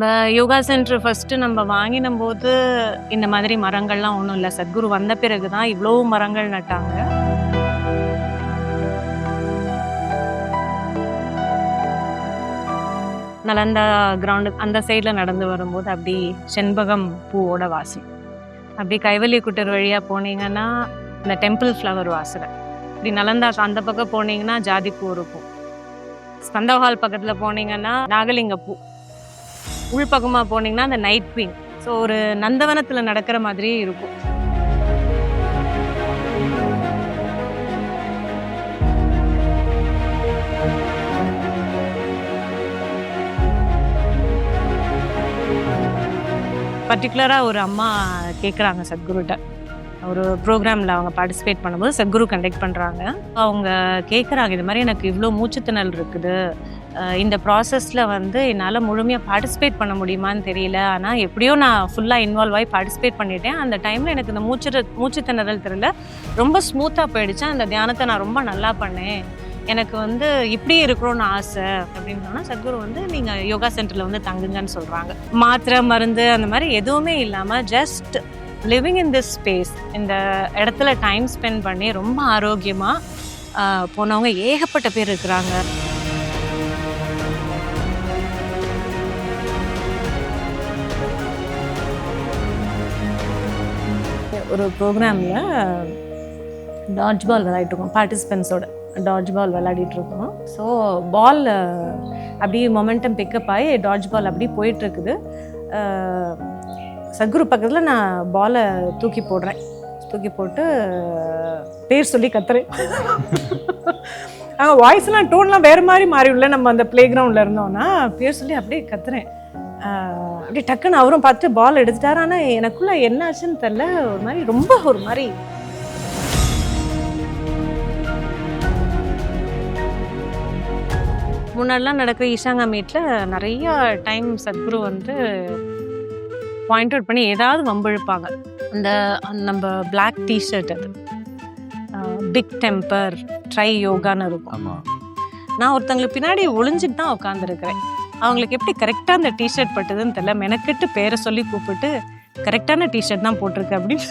நம்ம yoga centre first நம்ம வாங்கின போது இந்த மாதிரி மரங்கள்லாம் ஒன்றும் இல்லை. சத்குரு வந்த பிறகு தான் இவ்வளோ மரங்கள் நட்டாங்க. நலந்தா கிரவுண்டு அந்த சைடில் நடந்து வரும்போது அப்படி செண்பகம் பூவோட வாசம். அப்படி கைவல்லி குட்டர் வழியாக போனீங்கன்னா இந்த டெம்பிள் ஃப்ளவர் வாசனை. இப்படி நலந்தா அந்த பக்கம் போனீங்கன்னா ஜாதி பூ இருக்கும். ஸ்கந்தஹால் பக்கத்தில் போனீங்கன்னா நாகலிங்க பூ. உள்பக்கமாக போனீங்கன்னா அந்த நைட் குவீன். ஸோ ஒரு நந்தவனத்தில் நடக்கிற மாதிரியே இருக்கும். பர்டிகுலராக ஒரு அம்மா கேட்குறாங்க சத்குருட்ட. ஒரு ப்ரோக்ராமில் அவங்க பார்ட்டிசிபேட் பண்ணும்போது சத்குரு கண்டக்ட் பண்ணுறாங்க. அவங்க கேட்குறாங்க, இது மாதிரி எனக்கு இவ்வளோ மூச்சுத்திணறல் இருக்குது, இந்த ப்ராசஸில் என்னால் முழுமையாக பார்ட்டிசிபேட் பண்ண முடியுமான்னு தெரியல, ஆனால் எப்படியோ நான் ஃபுல்லாக இன்வால்வ் ஆகி பார்ட்டிசிபேட் பண்ணிட்டேன். அந்த டைமில் எனக்கு இந்த மூச்சுத்திணறல் தெரியல, ரொம்ப ஸ்மூத்தாக போயிடுச்சு. அந்த தியானத்தை நான் ரொம்ப நல்லா பண்ணேன், எனக்கு இப்படி இருக்கணும்னு ஆசை அப்படின்னு சொன்னால் சத்குரு நீங்கள் யோகா சென்டரில் தங்குங்கன்னு சொல்கிறாங்க. மாத்திரை மருந்து அந்த மாதிரி எதுவுமே இல்லாமல் just living in this space, இந்த இடத்துல டைம் ஸ்பெண்ட் பண்ணி ரொம்ப ஆரோக்கியமாக போனவங்க ஏகப்பட்ட பேர் இருக்கிறாங்க. ஒரு ப்ரோக்ராமில் டாட்ஜ் பால் விளையாடிட்டுருக்கோம், பார்ட்டிசிபென்ட்ஸோட டாட்ஜ் பால் விளையாடிட்டுருக்கோம். ஸோ பால் அப்படியே மொமெண்டம் பிக்கப் ஆகி டாட்ஜ் பால் அப்படி போயிட்டுருக்குது. சத்குரு பக்கத்தில் நான் பாலை தூக்கி போட்டு பேர் சொல்லி கத்துறேன். அங்கே வாய்ஸ்லாம் டோன்லாம் வேறு மாதிரி மாறிவிடல. நம்ம அந்த ப்ளே கிரவுண்டில் இருந்தோம்னா பேர் சொல்லி அப்படியே கத்துறேன். அப்படியே டக்குன்னு அவரும் பார்த்து பால் எடுத்துட்டாரு. ஆனால் எனக்குள்ளே என்ன ஆச்சுன்னு தெரில, ஒரு மாதிரி முன்னாடிலாம் நடக்கிற ஈஷாங்கா மீட்டில் நிறைய டைம் சத்குரு பாயிண்ட் அவுட் பண்ணி ஏதாவது வம்பிழுப்பாங்க. அந்த நம்ம பிளாக் டிஷர்ட், அது பிக் டெம்பர் ட்ரை யோகான்னு இருக்கும். நான் ஒருத்தங்களுக்கு பின்னாடி ஒளிஞ்சிட்டு தான் உட்காந்துருக்கிறேன். அவங்களுக்கு எப்படி கரெக்டாக அந்த டிஷர்ட் பட்டுதுன்னு தெரியல, மெனக்கெட்டு பேரை சொல்லி கூப்பிட்டு கரெக்டான டிஷர்ட் தான் போட்டிருக்கு அப்படின்னு.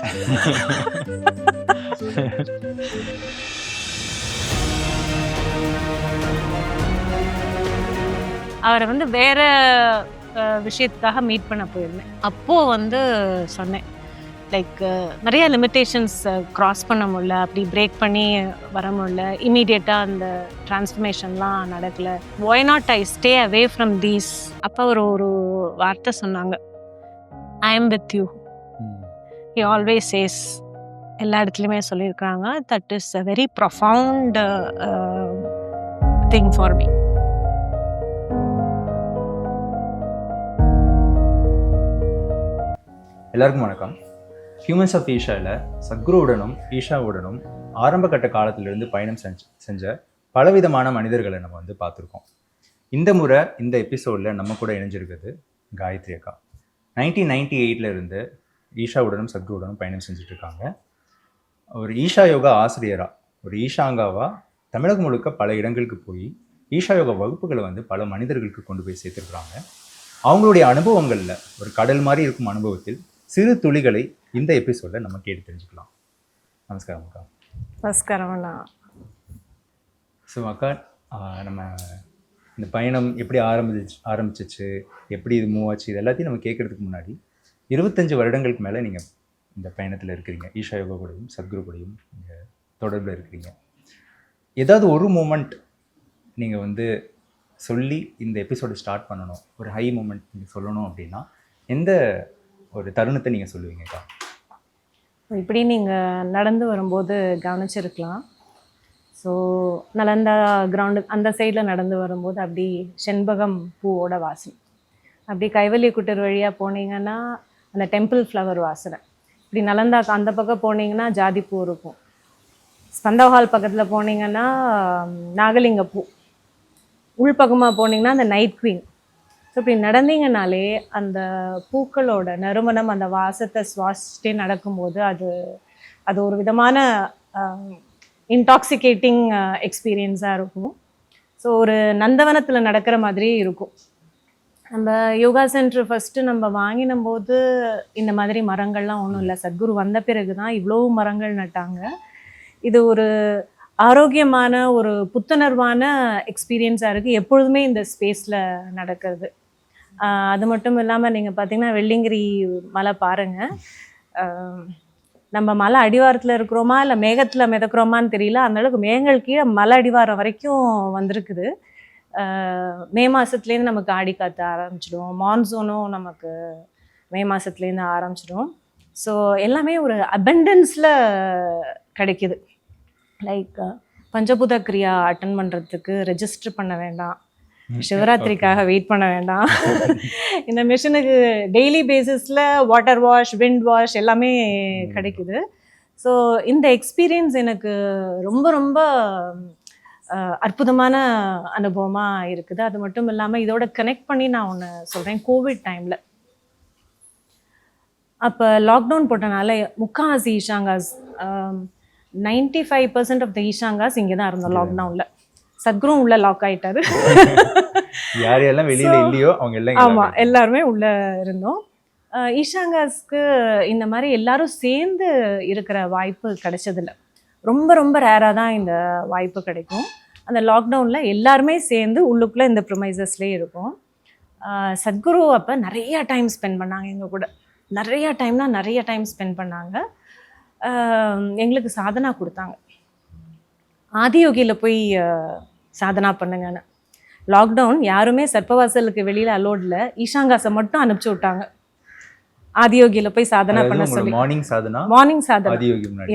அவரை வேற விஷயத்துக்காக மீட் பண்ண போயிருந்தேன். அப்போது சொன்னேன், லைக் நிறைய லிமிட்டேஷன்ஸ் க்ராஸ் பண்ண முடியல, அப்படி பிரேக் பண்ணி வர முடியல, இமீடியட்டாக அந்த டிரான்ஸ்ஃபர்மேஷன்லாம் நடக்கலை, why not I stay away from these. அப்போ ஒரு வார்த்தை சொன்னாங்க, I am with you. He always says, எல்லா இடத்துலையுமே சொல்லியிருக்கிறாங்க. That is a very profound thing for me. எல்லாருக்கும் வணக்கம். ஹியூமன்ஸ் ஆஃப் ஈஷாவில் சத்குருவுடனும் ஈஷாவுடனும் ஆரம்ப கட்ட காலத்திலிருந்து பயணம் செஞ்ச பலவிதமான மனிதர்களை நம்ம பார்த்துருக்கோம். இந்த முறை இந்த எபிசோடில் நம்ம கூட இணைஞ்சிருக்கிறது காயத்ரி அக்கா. 1998 இருந்து ஈஷாவுடனும் சத்குருவுடனும் பயணம் செஞ்சுட்ருக்காங்க. ஒரு ஈஷா யோகா ஆசிரியராக, ஒரு ஈஷாங்காவாக தமிழகம் முழுக்க பல இடங்களுக்கு போய் ஈஷா யோகா வகுப்புகளை பல மனிதர்களுக்கு கொண்டு போய் சேர்த்துருக்குறாங்க. அவங்களுடைய அனுபவங்களில் ஒரு கடல் மாதிரி இருக்கும் அனுபவத்தில் சிறு துளிகளை இந்த எபிசோடில் நம்ம கேட்டு தெரிஞ்சுக்கலாம். நமஸ்காரம் அக்கா. நமஸ்காரம் அண்ணா. ஸோ அக்கா, நம்ம இந்த பயணம் எப்படி ஆரம்பிச்சிச்சு, எப்படி இது மூவ் ஆச்சு, இது எல்லாத்தையும் நம்ம கேட்குறதுக்கு முன்னாடி 25 வருடங்களுக்கு மேலே நீங்கள் இந்த பயணத்தில் இருக்கிறீங்க. ஈஷா யோகா கூடயும் சத்குரு கூடயும் நீங்கள் தொடர்பில் இருக்கிறீங்க. ஏதாவது ஒரு மூமெண்ட் நீங்கள் சொல்லி இந்த எபிசோடு ஸ்டார்ட் பண்ணணும், ஒரு ஹை மூமெண்ட் நீங்கள் சொல்லணும் அப்படின்னா எந்த ஒரு தருணத்தை நீங்கள் சொல்லுவீங்கக்கா? இப்படி நீங்கள் நடந்து வரும்போது கவனிச்சிருக்கலாம். ஸோ நலந்தா கிரவுண்டு அந்த சைடில் நடந்து வரும்போது அப்படி செண்பகம் பூவோட வாசனை. அப்படி கைவல்லி குட்டர் வழியாக போனீங்கன்னா அந்த டெம்பிள் ஃப்ளவர் வாசனை. இப்படி நலந்தா அந்த பக்கம் போனீங்கன்னா ஜாதி பூ இருக்கும். ஸ்கந்தஹால் பக்கத்தில் போனீங்கன்னா நாகலிங்க பூ. உள்பக்கமாக போனீங்கன்னா அந்த நைட் குவீன். ஸோ இப்படி நடந்தீங்கனாலே அந்த பூக்களோட நறுமணம், அந்த வாசத்தை சுவாசிச்சுட்டே நடக்கும்போது அது ஒரு விதமான இன்டாக்சிகேட்டிங் எக்ஸ்பீரியன்ஸாக இருக்கும். ஸோ ஒரு நந்தவனத்தில் நடக்கிற மாதிரியே இருக்கும். நம்ம யோகா சென்டர் ஃபஸ்ட்டு நம்ம வாங்கின போது இந்த மாதிரி மரங்கள்லாம் ஒன்றும் இல்லை. சத்குரு வந்த பிறகு தான் இவ்வளோ மரங்கள் நட்டாங்க. இது ஒரு ஆரோக்கியமான ஒரு புத்துணர்வான எக்ஸ்பீரியன்ஸாக இருக்குது எப்பொழுதுமே இந்த ஸ்பேஸில் நடக்கிறது. அது மட்டும் இல்லாமல் நீங்கள் பார்த்தீங்கன்னா வெள்ளிங்கிரி மலை பாருங்கள். நம்ம மலை அடிவாரத்தில் இருக்கிறோமா இல்லை மேகத்தில் மிதக்கிறோமான்னு தெரியல, அந்தளவுக்கு மேகங்கள் கீழே மலை அடிவாரம் வரைக்கும் வந்திருக்குது. மே மாதத்துலேருந்து நமக்கு ஆடி காற்று ஆரம்பிச்சிடும், மான்சூனும் நமக்கு மே மாதத்துலேருந்து ஆரம்பிச்சிடும். ஸோ எல்லாமே ஒரு அபண்டன்ஸில் கிடைக்கிது. லைக் பஞ்சபூத கிரியா அட்டன் பண்ணுறதுக்கு ரெஜிஸ்டர் பண்ண வேண்டாம், சிவராத்திரிக்காக வெயிட் பண்ண வேண்டாம். இந்த மிஷினுக்கு டெய்லி பேசிஸில் வாட்டர் வாஷ், விண்ட் வாஷ் எல்லாமே கிடைக்குது. ஸோ இந்த எக்ஸ்பீரியன்ஸ் எனக்கு ரொம்ப ரொம்ப அற்புதமான அனுபவமாக இருக்குது. அது மட்டும் இல்லாமல் இதோட கனெக்ட் பண்ணி நான் ஒன்று சொல்கிறேன். கோவிட் டைமில் அப்போ லாக்டவுன் போட்டனால முக்காவாசி ஈஷாங்காஸ் 95% ஆஃப் த ஈஷாங்காஸ் இங்கே தான் இருந்தோம் லாக்டவுனில். சத்குரும் உள்ள லாக் ஆகிட்டாரு. யாரெல்லாம் வெளியில இல்லையோ அவங்க எல்லாம். ஆமாம், எல்லாருமே உள்ளே இருந்தோம். ஈஷாங்காஸ்க்கு இந்த மாதிரி எல்லாரும் சேர்ந்து இருக்கிற வாய்ப்பு கிடைச்சதில்ல. ரொம்ப ரொம்ப ரேராக தான் இந்த வாய்ப்பு கிடைக்கும். அந்த லாக்டவுனில் எல்லாருமே சேர்ந்து உள்ளுக்குள்ளே இந்த ப்ரொமைசஸ்லேயே இருக்கும். சத்குரு அப்போ நிறையா டைம் ஸ்பெண்ட் பண்ணாங்க எங்கள் கூட. நிறைய டைம் ஸ்பெண்ட் பண்ணாங்க. எங்களுக்கு சாதனா கொடுத்தாங்க. ஆதியோகியில் போய் சாதனா பண்ணுங்கன்னு. லாக்டவுன் யாருமே சர்ப்பவாசலுக்கு வெளியில் அலோடில், ஈஷாங்காஸை மட்டும் அனுப்பிச்சி விட்டாங்க ஆதியோகியில் போய் சாதனா பண்ண சொல்லி. மார்னிங் சாதனா,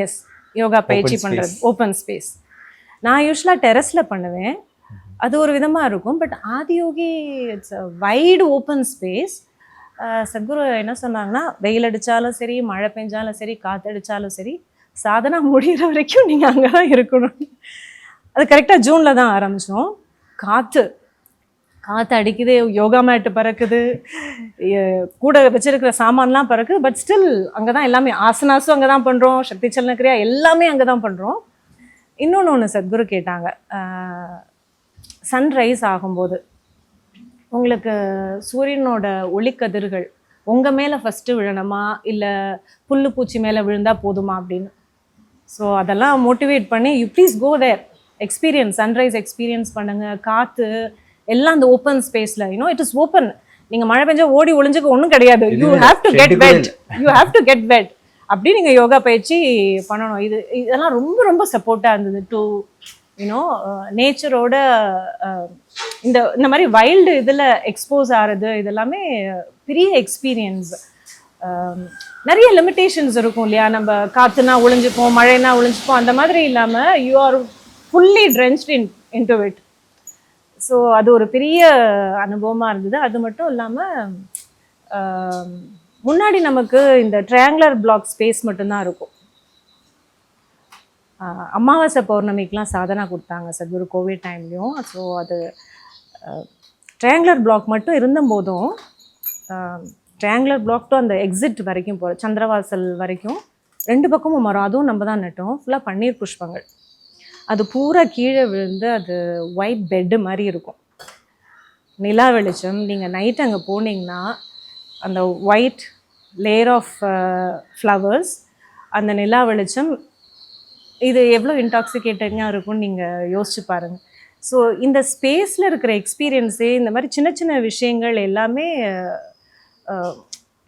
எஸ், யோகா பயிற்சி பண்ணுறது, ஓப்பன் ஸ்பேஸ். நான் யூஸ்வலாக டெரஸில் பண்ணுவேன், அது ஒரு விதமாக இருக்கும். But Adiyogi it's a wide open space. Sadhguru என்ன சொன்னாங்கன்னா, வெயில் அடித்தாலும் சரி, மழை பெஞ்சாலும் சரி, காற்று அடித்தாலும் சரி, சாதனா முடிகிற வரைக்கும் நீங்கள் அங்கே தான் இருக்கணும். அது கரெக்டாக ஜூனில் தான் ஆரம்பித்தோம். காற்று அடிக்குது, யோகா மேட்டு பறக்குது, கூட வச்சிருக்கிற சாமான்லாம் பறக்குது. பட் ஸ்டில் அங்கே தான் எல்லாமே, ஆசனாஸும் அங்கே தான் பண்ணுறோம், சக்தி சலனக்கிரியா எல்லாமே அங்கே தான் பண்ணுறோம். இன்னொன்று சத்குரு கேட்டாங்க, சன்ரைஸ் ஆகும்போது உங்களுக்கு சூரியனோட ஒளிக்கதிர்கள் உங்கள் மேலே ஃபஸ்ட்டு விழணுமா இல்லை புல்லு பூச்சி மேலே விழுந்தால் போதுமா அப்படின்னு. ஸோ அதெல்லாம் மோட்டிவேட் பண்ணி, you please go there, experience, sunrise experience பண்ணுங்கள். காற்று எல்லாம் அந்த ஓப்பன் ஸ்பேஸில், யூனோ இட் இஸ் ஓப்பன். நீங்கள் மழை பெஞ்சா ஓடி ஒளிஞ்சுக்க ஒன்றும் கிடையாது. யூ ஹாவ் டு கெட் வெட். அப்படி நீங்கள் யோகா பயிற்சி பண்ணணும். இதெல்லாம் ரொம்ப ரொம்ப சப்போர்ட்டாக இருந்தது டு யூனோ நேச்சரோட. இந்த மாதிரி வைல்டு இதில் எக்ஸ்போஸ் ஆகிறது இதெல்லாமே பெரிய எக்ஸ்பீரியன்ஸ். நிறைய லிமிட்டேஷன்ஸ் இருக்கும் இல்லையா, நம்ம காற்றுனா ஒளிஞ்சுப்போம், மழைனா ஒளிஞ்சுப்போம், அந்த மாதிரி இல்லாமல் you are fully drenched into it. So அது ஒரு பெரிய அனுபவமாக இருந்தது. அது மட்டும் இல்லாமல் முன்னாடி நமக்கு இந்த ட்ரையாங்குலர் பிளாக் ஸ்பேஸ் மட்டும்தான் இருக்கும். அமாவாசை பௌர்ணமிக்கெலாம் சாதனா கொடுத்தாங்க சத்குரு கோவிட் டைம்லேயும். ஸோ அது ட்ரையாங்குலர் பிளாக் மட்டும் இருந்தபோதும், ட்ரையாங்குலர் பிளாக் டு அந்த எக்ஸிட் வரைக்கும் போகிற சந்திரவாசல் வரைக்கும் 2 பக்கமும் மரம், அதுவும் நம்ம தான் நட்டோம். ஃபுல்லாக பன்னீர் புஷ்பங்கள். அது பூரா கீழே விழுந்து அது ஒயிட் பெட்டு மாதிரி இருக்கும். நிலா வெளிச்சம், நீங்கள் நைட் அங்கே போனீங்கன்னா அந்த ஒயிட் லேயர் ஆஃப் ஃப்ளவர்ஸ், அந்த நிலா வெளிச்சம், இது எவ்வளோ இன்டாக்சிகேட்டிங்காக இருக்கும்னு நீங்கள் யோசிச்சு பாருங்கள். ஸோ இந்த ஸ்பேஸில் இருக்கிற எக்ஸ்பீரியன்ஸே, இந்த மாதிரி சின்ன சின்ன விஷயங்கள் எல்லாமே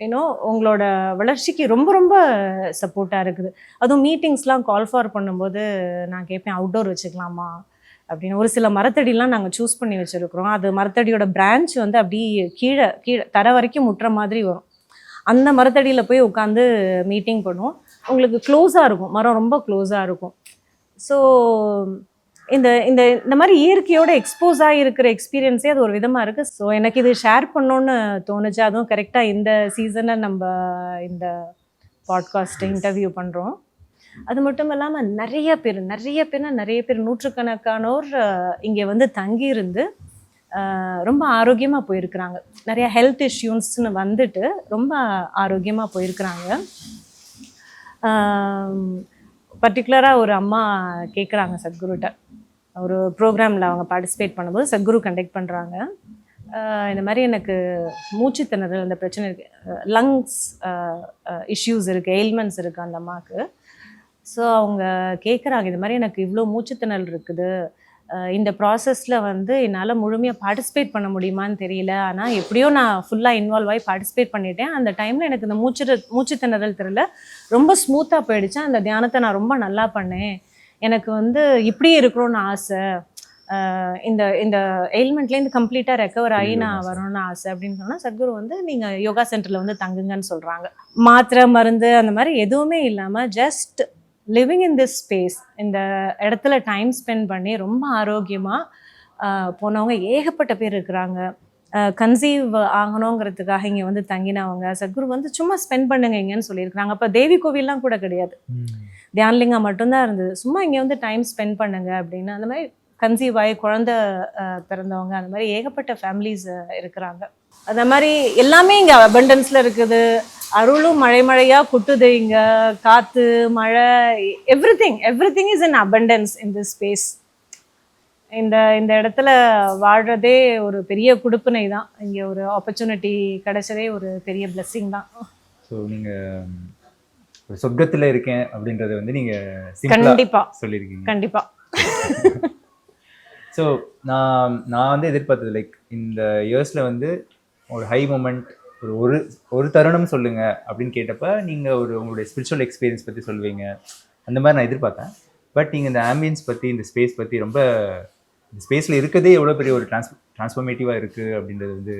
யூனோ உங்களோட வளர்ச்சிக்கு ரொம்ப ரொம்ப சப்போர்ட்டாக இருக்குது. அதுவும் மீட்டிங்ஸ்லாம் கால் ஃபார் பண்ணும்போது நான் கேட்பேன், அவுட்டோர் வச்சுக்கலாமா அப்படின்னு. ஒரு சில மரத்தடிலாம் நாங்கள் சூஸ் பண்ணி வச்சுருக்குறோம். அது மரத்தடியோட பிரான்ச் வந்து அப்படி கீழே தர வரைக்கும் முட்டுற மாதிரி வரும். அந்த மரத்தடியில் போய் உட்காந்து மீட்டிங் பண்ணுவோம். உங்களுக்கு க்ளோஸாக இருக்கும், மரம் ரொம்ப க்ளோஸாக இருக்கும். ஸோ இந்த இந்த இந்த மாதிரி இயற்கையோட எக்ஸ்போஸ் ஆகிருக்கிற எக்ஸ்பீரியன்ஸே அது ஒரு விதமாக இருக்குது. ஸோ எனக்கு இது ஷேர் பண்ணோன்னு தோணுச்சு. அதுவும் கரெக்டாக இந்த சீசனை நம்ம இந்த பாட்காஸ்ட்டை இன்டர்வியூ பண்ணுறோம். அது மட்டும் இல்லாமல் நிறைய பேர் நூற்றுக்கணக்கானோர் இங்கே வந்து தங்கியிருந்து ரொம்ப ஆரோக்கியமாக போயிருக்கிறாங்க. நிறைய ஹெல்த் இஷ்யூஸ்ன்னு வந்துட்டு ரொம்ப ஆரோக்கியமாக போயிருக்கிறாங்க. பர்டிகுலராக ஒரு அம்மா கேட்குறாங்க சத்குருட்ட, ஒரு ப்ரோக்ராமில் அவங்க பார்ட்டிசிபேட் பண்ணும்போது சத்குரு கண்டக்ட் பண்ணுறாங்க. இந்த மாதிரி எனக்கு மூச்சு திணறல் அந்த பிரச்சனை இருக்குது, லங்ஸ் இஷ்யூஸ் இருக்குது, எயில்மெண்ட்ஸ் இருக்குது அந்த அம்மாவுக்கு. ஸோ அவங்க கேட்குறாங்க, இது மாதிரி எனக்கு இவ்வளோ மூச்சு திணறல் இருக்குது, இந்த ப்ராசஸில் வந்து என்னால் முழுமையாக பார்ட்டிசிபேட் பண்ண முடியுமான்னு தெரியல, ஆனால் எப்படியோ நான் ஃபுல்லாக இன்வால்வ் ஆகி பார்ட்டிசிபேட் பண்ணிட்டேன். அந்த டைமில் எனக்கு இந்த மூச்சு திணறல் தெரியல, ரொம்ப ஸ்மூத்தாக போயிடுச்சு. அந்த தியானத்தை நான் ரொம்ப நல்லா பண்ணேன். எனக்கு வந்து இப்படியே இருக்கணும்னு ஆசை, இந்த இந்த எயில்மெண்ட்லேருந்து கம்ப்ளீட்டாக ரெக்கவர் ஆகி நான் வரணும்னு ஆசை அப்படின்னு சொன்னால் சத்குரு வந்து நீங்கள் யோகா சென்டரில் வந்து தங்குங்கன்னு சொல்கிறாங்க. மாத்திரை மருந்து அந்த மாதிரி எதுவுமே இல்லாமல் just living in this space, இந்த இடத்துல டைம் ஸ்பெண்ட் பண்ணி ரொம்ப ஆரோக்கியமாக போனவங்க ஏகப்பட்ட பேர் இருக்கிறாங்க. கன்சீவ் ஆகணுங்கிறதுக்காக இங்கே வந்து தங்கினவங்க சத்குரு வந்து சும்மா ஸ்பெண்ட் பண்ணுங்க இங்கன்னு சொல்லியிருக்கிறாங்க. அப்போ தேவி கோவில்லாம் கூட கிடையாது, தியான்லிங்கா மட்டும்தான் இருந்தது. சும்மா இங்கே வந்து டைம் ஸ்பெண்ட் பண்ணுங்க அப்படின்னு. அந்த மாதிரி கன்சீவ் ஆகி குழந்தை பிறந்தவங்க அந்த மாதிரி ஏகப்பட்ட ஃபேமிலிஸ் இருக்கிறாங்க. அந்த மாதிரி எல்லாமே இங்கே அபண்டன்ஸில் இருக்குது. அருளும் மழையாக குட்டுது இங்கே, காற்று மழை, every thing is in abundance in this space. இந்த இடத்துல வாழ்கிறதே ஒரு பெரிய குடுப்பினை தான். இங்கே ஒரு ஆப்பர்ச்சுனிட்டி கிடைச்சதே ஒரு பெரிய பிளெஸ்ஸிங் தான். ஸோ நீங்கள் சொர்க்கத்தில் இருக்கேன் அப்படின்றத வந்து நீங்கள் கண்டிப்பாக சொல்லியிருக்கீங்க. கண்டிப்பாக. ஸோ நான் வந்து எதிர்பார்த்தது லைக் இந்த இயர்ஸில் வந்து ஒரு ஹை மூமெண்ட், ஒரு தருணம் சொல்லுங்க அப்படின்னு கேட்டப்ப நீங்கள் உங்களுடைய ஸ்பிரிச்சுவல் எக்ஸ்பீரியன்ஸ் பற்றி சொல்லுவீங்க, அந்த மாதிரி நான் எதிர்பார்த்தேன். பட் நீங்கள் இந்த ஆம்பியன்ஸ் பற்றி, இந்த ஸ்பேஸ் பற்றி, ரொம்ப இந்த ஸ்பேஸில் இருக்கிறதே எவ்வளோ பெரிய ஒரு டிரான்ஸ்ஃபர்மேட்டிவாக இருக்குது அப்படின்றது வந்து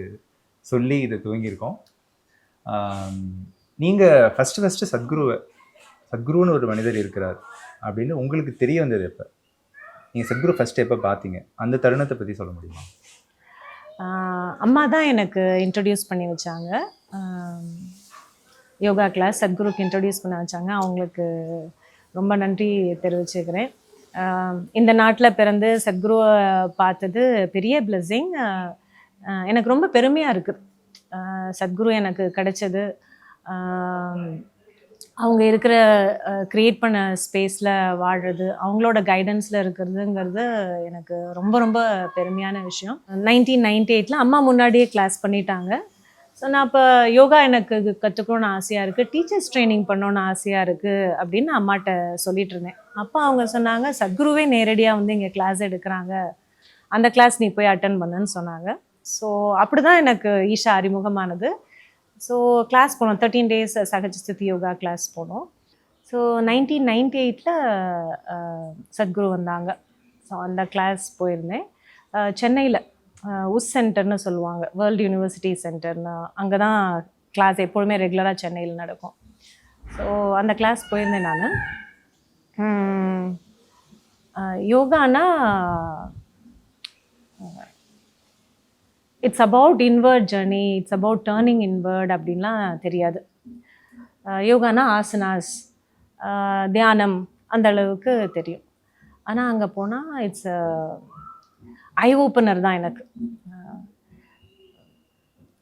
சொல்லி இதை துவங்கியிருக்கோம். நீங்கள் ஃபஸ்ட்டு சத்குருன்னு ஒரு மனிதர் இருக்கிறார் அப்படின்னு உங்களுக்கு தெரிய வந்தது எப்போ? நீங்கள் சத்குரு ஃபஸ்ட்டு எப்போ பார்த்தீங்க? அந்த தருணத்தை பற்றி சொல்ல முடியுமா? அம்மா தான் எனக்கு இன்ட்ரடியூஸ் பண்ணி வச்சாங்க யோகா கிளாஸ். சத்குருக்கு இன்ட்ரடியூஸ் பண்ண வச்சாங்க. அவங்களுக்கு ரொம்ப நன்றி தெரிவிச்சுக்கிறேன். இந்த நாட்டில் பிறந்து சத்குருவை பார்த்தது பெரிய பிளெஸ்ஸிங். எனக்கு ரொம்ப பெருமையாக இருக்குது சத்குரு எனக்கு கிடைச்சது. அவங்க இருக்கிற க்ரியேட் பண்ண ஸ்பேஸில் வாழ்கிறது, அவங்களோட கைடன்ஸில் இருக்கிறதுங்கிறது எனக்கு ரொம்ப ரொம்ப பெருமையான விஷயம். 1998 அம்மா முன்னாடியே கிளாஸ் பண்ணிட்டாங்க. ஸோ நான் இப்போ யோகா எனக்கு கற்றுக்கணுன்னு ஆசையாக இருக்குது, டீச்சர்ஸ் ட்ரைனிங் பண்ணணுன்னு ஆசையாக இருக்குது அப்படின்னு அம்மாட்ட சொல்லிட்டு இருந்தேன். அப்போ அவங்க சொன்னாங்க, சத்குருவே நேரடியாக வந்து இங்கே கிளாஸ் எடுக்கிறாங்க, அந்த கிளாஸ் நீ போய் அட்டன் பண்ணுன்னு சொன்னாங்க. ஸோ அப்படி தான் எனக்கு ஈஷா அறிமுகமானது. ஸோ கிளாஸ் போனோம், 13 days சகஜஸ்திதி யோகா கிளாஸ் போனோம். ஸோ 1998 சத்குரு வந்தாங்க. ஸோ அந்த கிளாஸ் போயிருந்தேன். சென்னையில் உஸ் சென்டர்னு சொல்லுவாங்க, வேர்ல்டு யூனிவர்சிட்டி சென்டர்னு, அங்கே தான் கிளாஸ் எப்பொழுதுமே ரெகுலராக சென்னையில் நடக்கும். ஸோ அந்த கிளாஸ் போயிருந்தேன் நான். யோகானா it's about inward journey, it's about turning inward அப்படின்லாம் தெரியாது. யோகானா ஆசனாஸ், தியானம் அந்த அளவுக்கு தெரியும். ஆனால் அங்கே போனால் இட்ஸ் ஐ ஓப்பனர் தான் எனக்கு.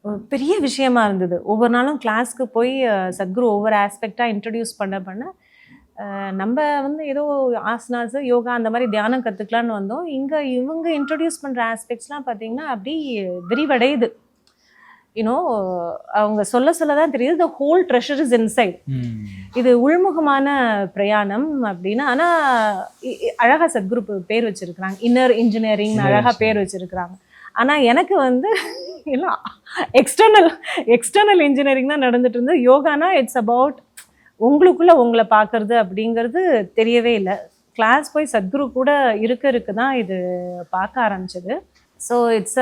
ஒரு பெரிய விஷயமா இருந்தது. ஒவ்வொரு நாளும் கிளாஸ்க்கு போய் சத்குரு ஒவ்வொரு ஆஸ்பெக்டாக இன்ட்ரடியூஸ் பண்ண நம்ம வந்து ஏதோ ஆசனாஸ் யோகா அந்த மாதிரி தியானம் கற்றுக்கலான்னு வந்தோம். இங்கே இவங்க இன்ட்ரடியூஸ் பண்ணுற ஆஸ்பெக்ட்ஸ்லாம் பார்த்தீங்கன்னா அப்படி விரிவடையுது. யூனோ அவங்க சொல்ல தான் தெரியுது, த ஹோல் ட்ரெஷர் இஸ் இன்சைட். இது உள்முகமான பிரயாணம் அப்படின்னு. ஆனால் அழகாக சத்குரு பேர் வச்சுருக்குறாங்க, இன்னர் இன்ஜினியரிங் அழகாக பேர் வச்சுருக்குறாங்க. ஆனால் எனக்கு வந்து எல்லாம் எக்ஸ்டர்னல் இன்ஜினியரிங் தான் நடந்துட்டு இருந்தது. யோகானா இட்ஸ் அபவுட் உங்களுக்குள்ளே உங்களை பார்க்குறது அப்படிங்கிறது தெரியவே இல்லை. கிளாஸ் போய் சத்குரு கூட இருக்க தான் இது பார்க்க ஆரம்பிச்சது. ஸோ இட்ஸ்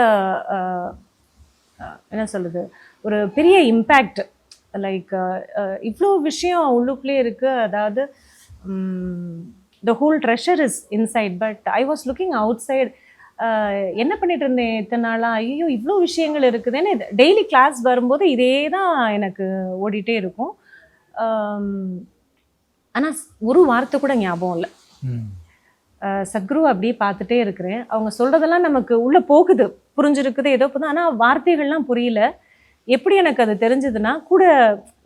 என்ன சொல்கிறது, ஒரு பெரிய இம்பேக்ட். லைக் இவ்வளோ விஷயம் உள்ளுக்குள்ளே இருக்குது. அதாவது the whole treasure is inside, but I was looking outside. என்ன பண்ணிட்டு இருந்தேன் இத்தனை நாளாக, ஐயோ இவ்வளோ விஷயங்கள் இருக்குதுன்னு. டெய்லி கிளாஸ் வரும்போது இதே தான் எனக்கு ஓடிட்டே இருக்கும். ஆனால் ஒரு வார்த்தை கூட ஞாபகம் இல்லை. சத்குரு அப்படியே பார்த்துட்டே இருக்கிறேன். அவங்க சொல்கிறதெல்லாம் நமக்கு உள்ளே போகுது, புரிஞ்சிருக்குது, ஏதோ போதும். ஆனால் வார்த்தைகள்லாம் புரியல. எப்படி எனக்கு அது தெரிஞ்சதுன்னா, கூட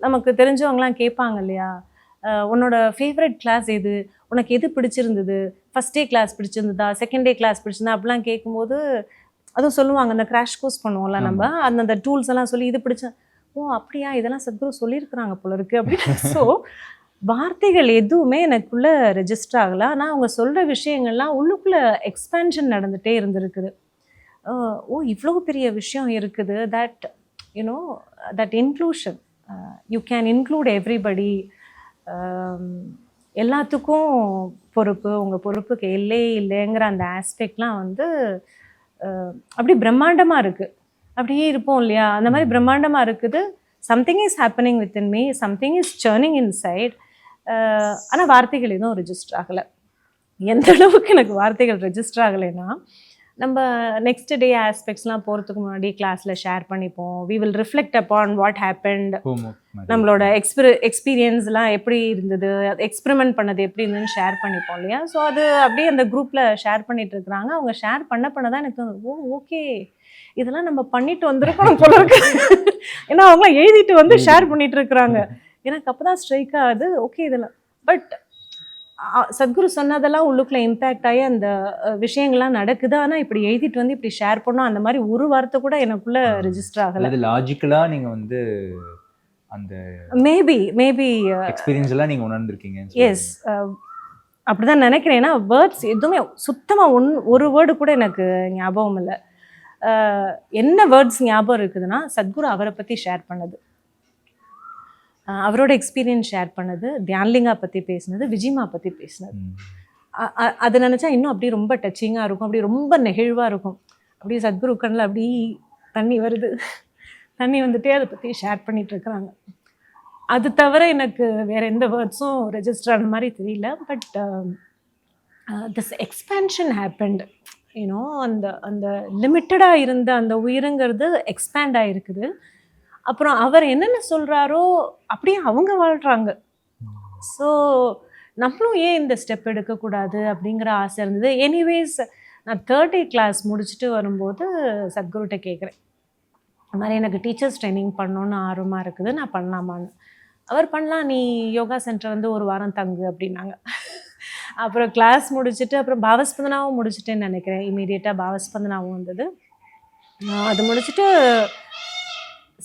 நமக்கு தெரிஞ்சவங்களாம் கேட்பாங்க இல்லையா, உன்னோட ஃபேவரட் கிளாஸ் எது, உனக்கு எது பிடிச்சிருந்தது, ஃபஸ்ட் டே கிளாஸ் பிடிச்சிருந்ததா, செகண்ட் டே கிளாஸ் பிடிச்சிருந்தா அப்படிலாம் கேட்கும்போது அதுவும் சொல்லுவாங்க, அந்த கிராஷ் கோர்ஸ் பண்ணுவோம்ல நம்ம, அந்த டூல்ஸ் எல்லாம் சொல்லி இது பிடிச்ச, ஓ அப்படியா இதெல்லாம் சத்குரு சொல்லியிருக்கிறாங்க போல இருக்கு அப்படின்னு. ஸோ வார்த்தைகள் எதுவுமே எனக்குள்ள ரெஜிஸ்டர் ஆகலை. ஆனால் அவங்க சொல்கிற விஷயங்கள்லாம் உள்ளுக்குள்ள எக்ஸ்பேன்ஷன் நடந்துகிட்டே இருந்திருக்குது. ஓ இவ்வளோ பெரிய விஷயம் இருக்குது, that you know that inclusion, you can include everybody, எல்லாத்துக்கும் பொறுப்பு, உங்கள் பொறுப்புக்கு எல்லையே இல்லைங்கிற அந்த ஆஸ்பெக்ட்லாம் வந்து அப்படி பிரம்மாண்டமாக இருக்குது. அப்படியே இருப்போம் இல்லையா, அந்த மாதிரி பிரம்மாண்டமாக இருக்குது. Something is happening within me, something is churning inside. ஆனால் வார்த்தைகள் எதுவும் ரெஜிஸ்டர் ஆகலை. எந்த அளவுக்கு எனக்கு வார்த்தைகள் ரெஜிஸ்டர் ஆகலைன்னா, நம்ம நெக்ஸ்ட் டே ஆஸ்பெக்ட்ஸ்லாம் போகிறதுக்கு முன்னாடி கிளாஸில் ஷேர் பண்ணிப்போம். We will reflect upon what happened, நம்மளோட எக்ஸ்பீரியன்ஸ்லாம் எப்படி இருந்தது, எக்ஸ்பெரிமெண்ட் பண்ணது எப்படி இருந்ததுன்னு ஷேர் பண்ணிப்போம் இல்லையா. ஸோ அது அப்படியே அந்த குரூப்பில் ஷேர் பண்ணிட்டு இருக்கிறாங்க. அவங்க ஷேர் பண்ண தான் எனக்கு ஓ ஓகே இதெல்லாம் நம்ம பண்ணிட்டு வந்திருக்கோம் போல இருக்கு. ஏன்னா அவங்க எழுதிட்டு வந்து ஷேர் பண்ணிட்டு இருக்கிறாங்க. எனக்கு அப்போ தான் ஸ்ட்ரைக் ஆகுது, ஓகே இதெல்லாம். பட் சத்குரு சொன்னதெல்லாம் உள்ளுக்குள்ள இம்பேக்ட் ஆகி அந்த விஷயங்கள்லாம் நடக்குது. ஆனால் இப்படி எழுதிட்டு வந்து இப்படி ஷேர் பண்ணோம், அந்த மாதிரி ஒரு வார்த்தை கூட எனக்குள்ள ரெஜிஸ்டர் ஆகலை. அது லாஜிக்கலா நீங்க வந்து அந்த மேபி எக்ஸ்பீரியன்ஸ் எல்லாம் நீங்க உணர்ந்திருக்கீங்க. எஸ், அப்படிதான் நினைக்கிறேன். ஏன்னா வேர்ட்ஸ் எதுவுமே சுத்தமாக ஒரு வேர்டு கூட எனக்கு ஞாபகம் இல்லை. என்ன வேர்ட்ஸ் ஞாபகம் இருக்குதுன்னா, சத்குரு அவரை பற்றி ஷேர் பண்ணது, அவரோட எக்ஸ்பீரியன்ஸ் ஷேர் பண்ணது, தியான்லிங்கா பற்றி பேசினது, விஜிமா பற்றி பேசினது. அதை நினச்சா இன்னும் அப்படி ரொம்ப டச்சிங்காக இருக்கும், அப்படி ரொம்ப நெகிழ்வாக இருக்கும். அப்படியே சத்குரு கண்ணில் அப்படி தண்ணி வருது, தண்ணி வந்துட்டே அதை பற்றி ஷேர் பண்ணிகிட்ருக்குறாங்க. அது தவிர எனக்கு வேறு எந்த வேர்ட்ஸும் ரெஜிஸ்டர் ஆன மாதிரி தெரியல. But this expansion happened, you know அந்த லிமிட்டடாக இருந்த அந்த உயிருங்கிறது எக்ஸ்பேண்ட் ஆகிருக்குது. அப்புறம் அவர் என்னென்ன சொல்கிறாரோ அப்படியே அவங்க வாழ்கிறாங்க. ஸோ நம்மளும் ஏன் இந்த ஸ்டெப் எடுக்கக்கூடாது அப்படிங்கிற ஆசை இருந்தது. எனிவேஸ் நான் 3rd கிளாஸ் முடிச்சுட்டு வரும்போது சத்குருட்ட கேட்குறேன், இந்த மாதிரி எனக்கு டீச்சர்ஸ் ட்ரைனிங் பண்ணணுன்னு ஆர்வமாக இருக்குது, நான் பண்ணலாமான்னு. அவர் பண்ணலாம், நீ யோகா சென்டர் வந்து ஒரு வாரம் தங்கு அப்படின்னாங்க. அப்புறம் கிளாஸ் முடிச்சுட்டு அப்புறம் பாவஸ்பந்தனாவும் முடிச்சுட்டேன்னு நினைக்கிறேன். இமீடியட்டாக பாவஸ்பந்தனாவும் வந்தது. அது முடிச்சுட்டு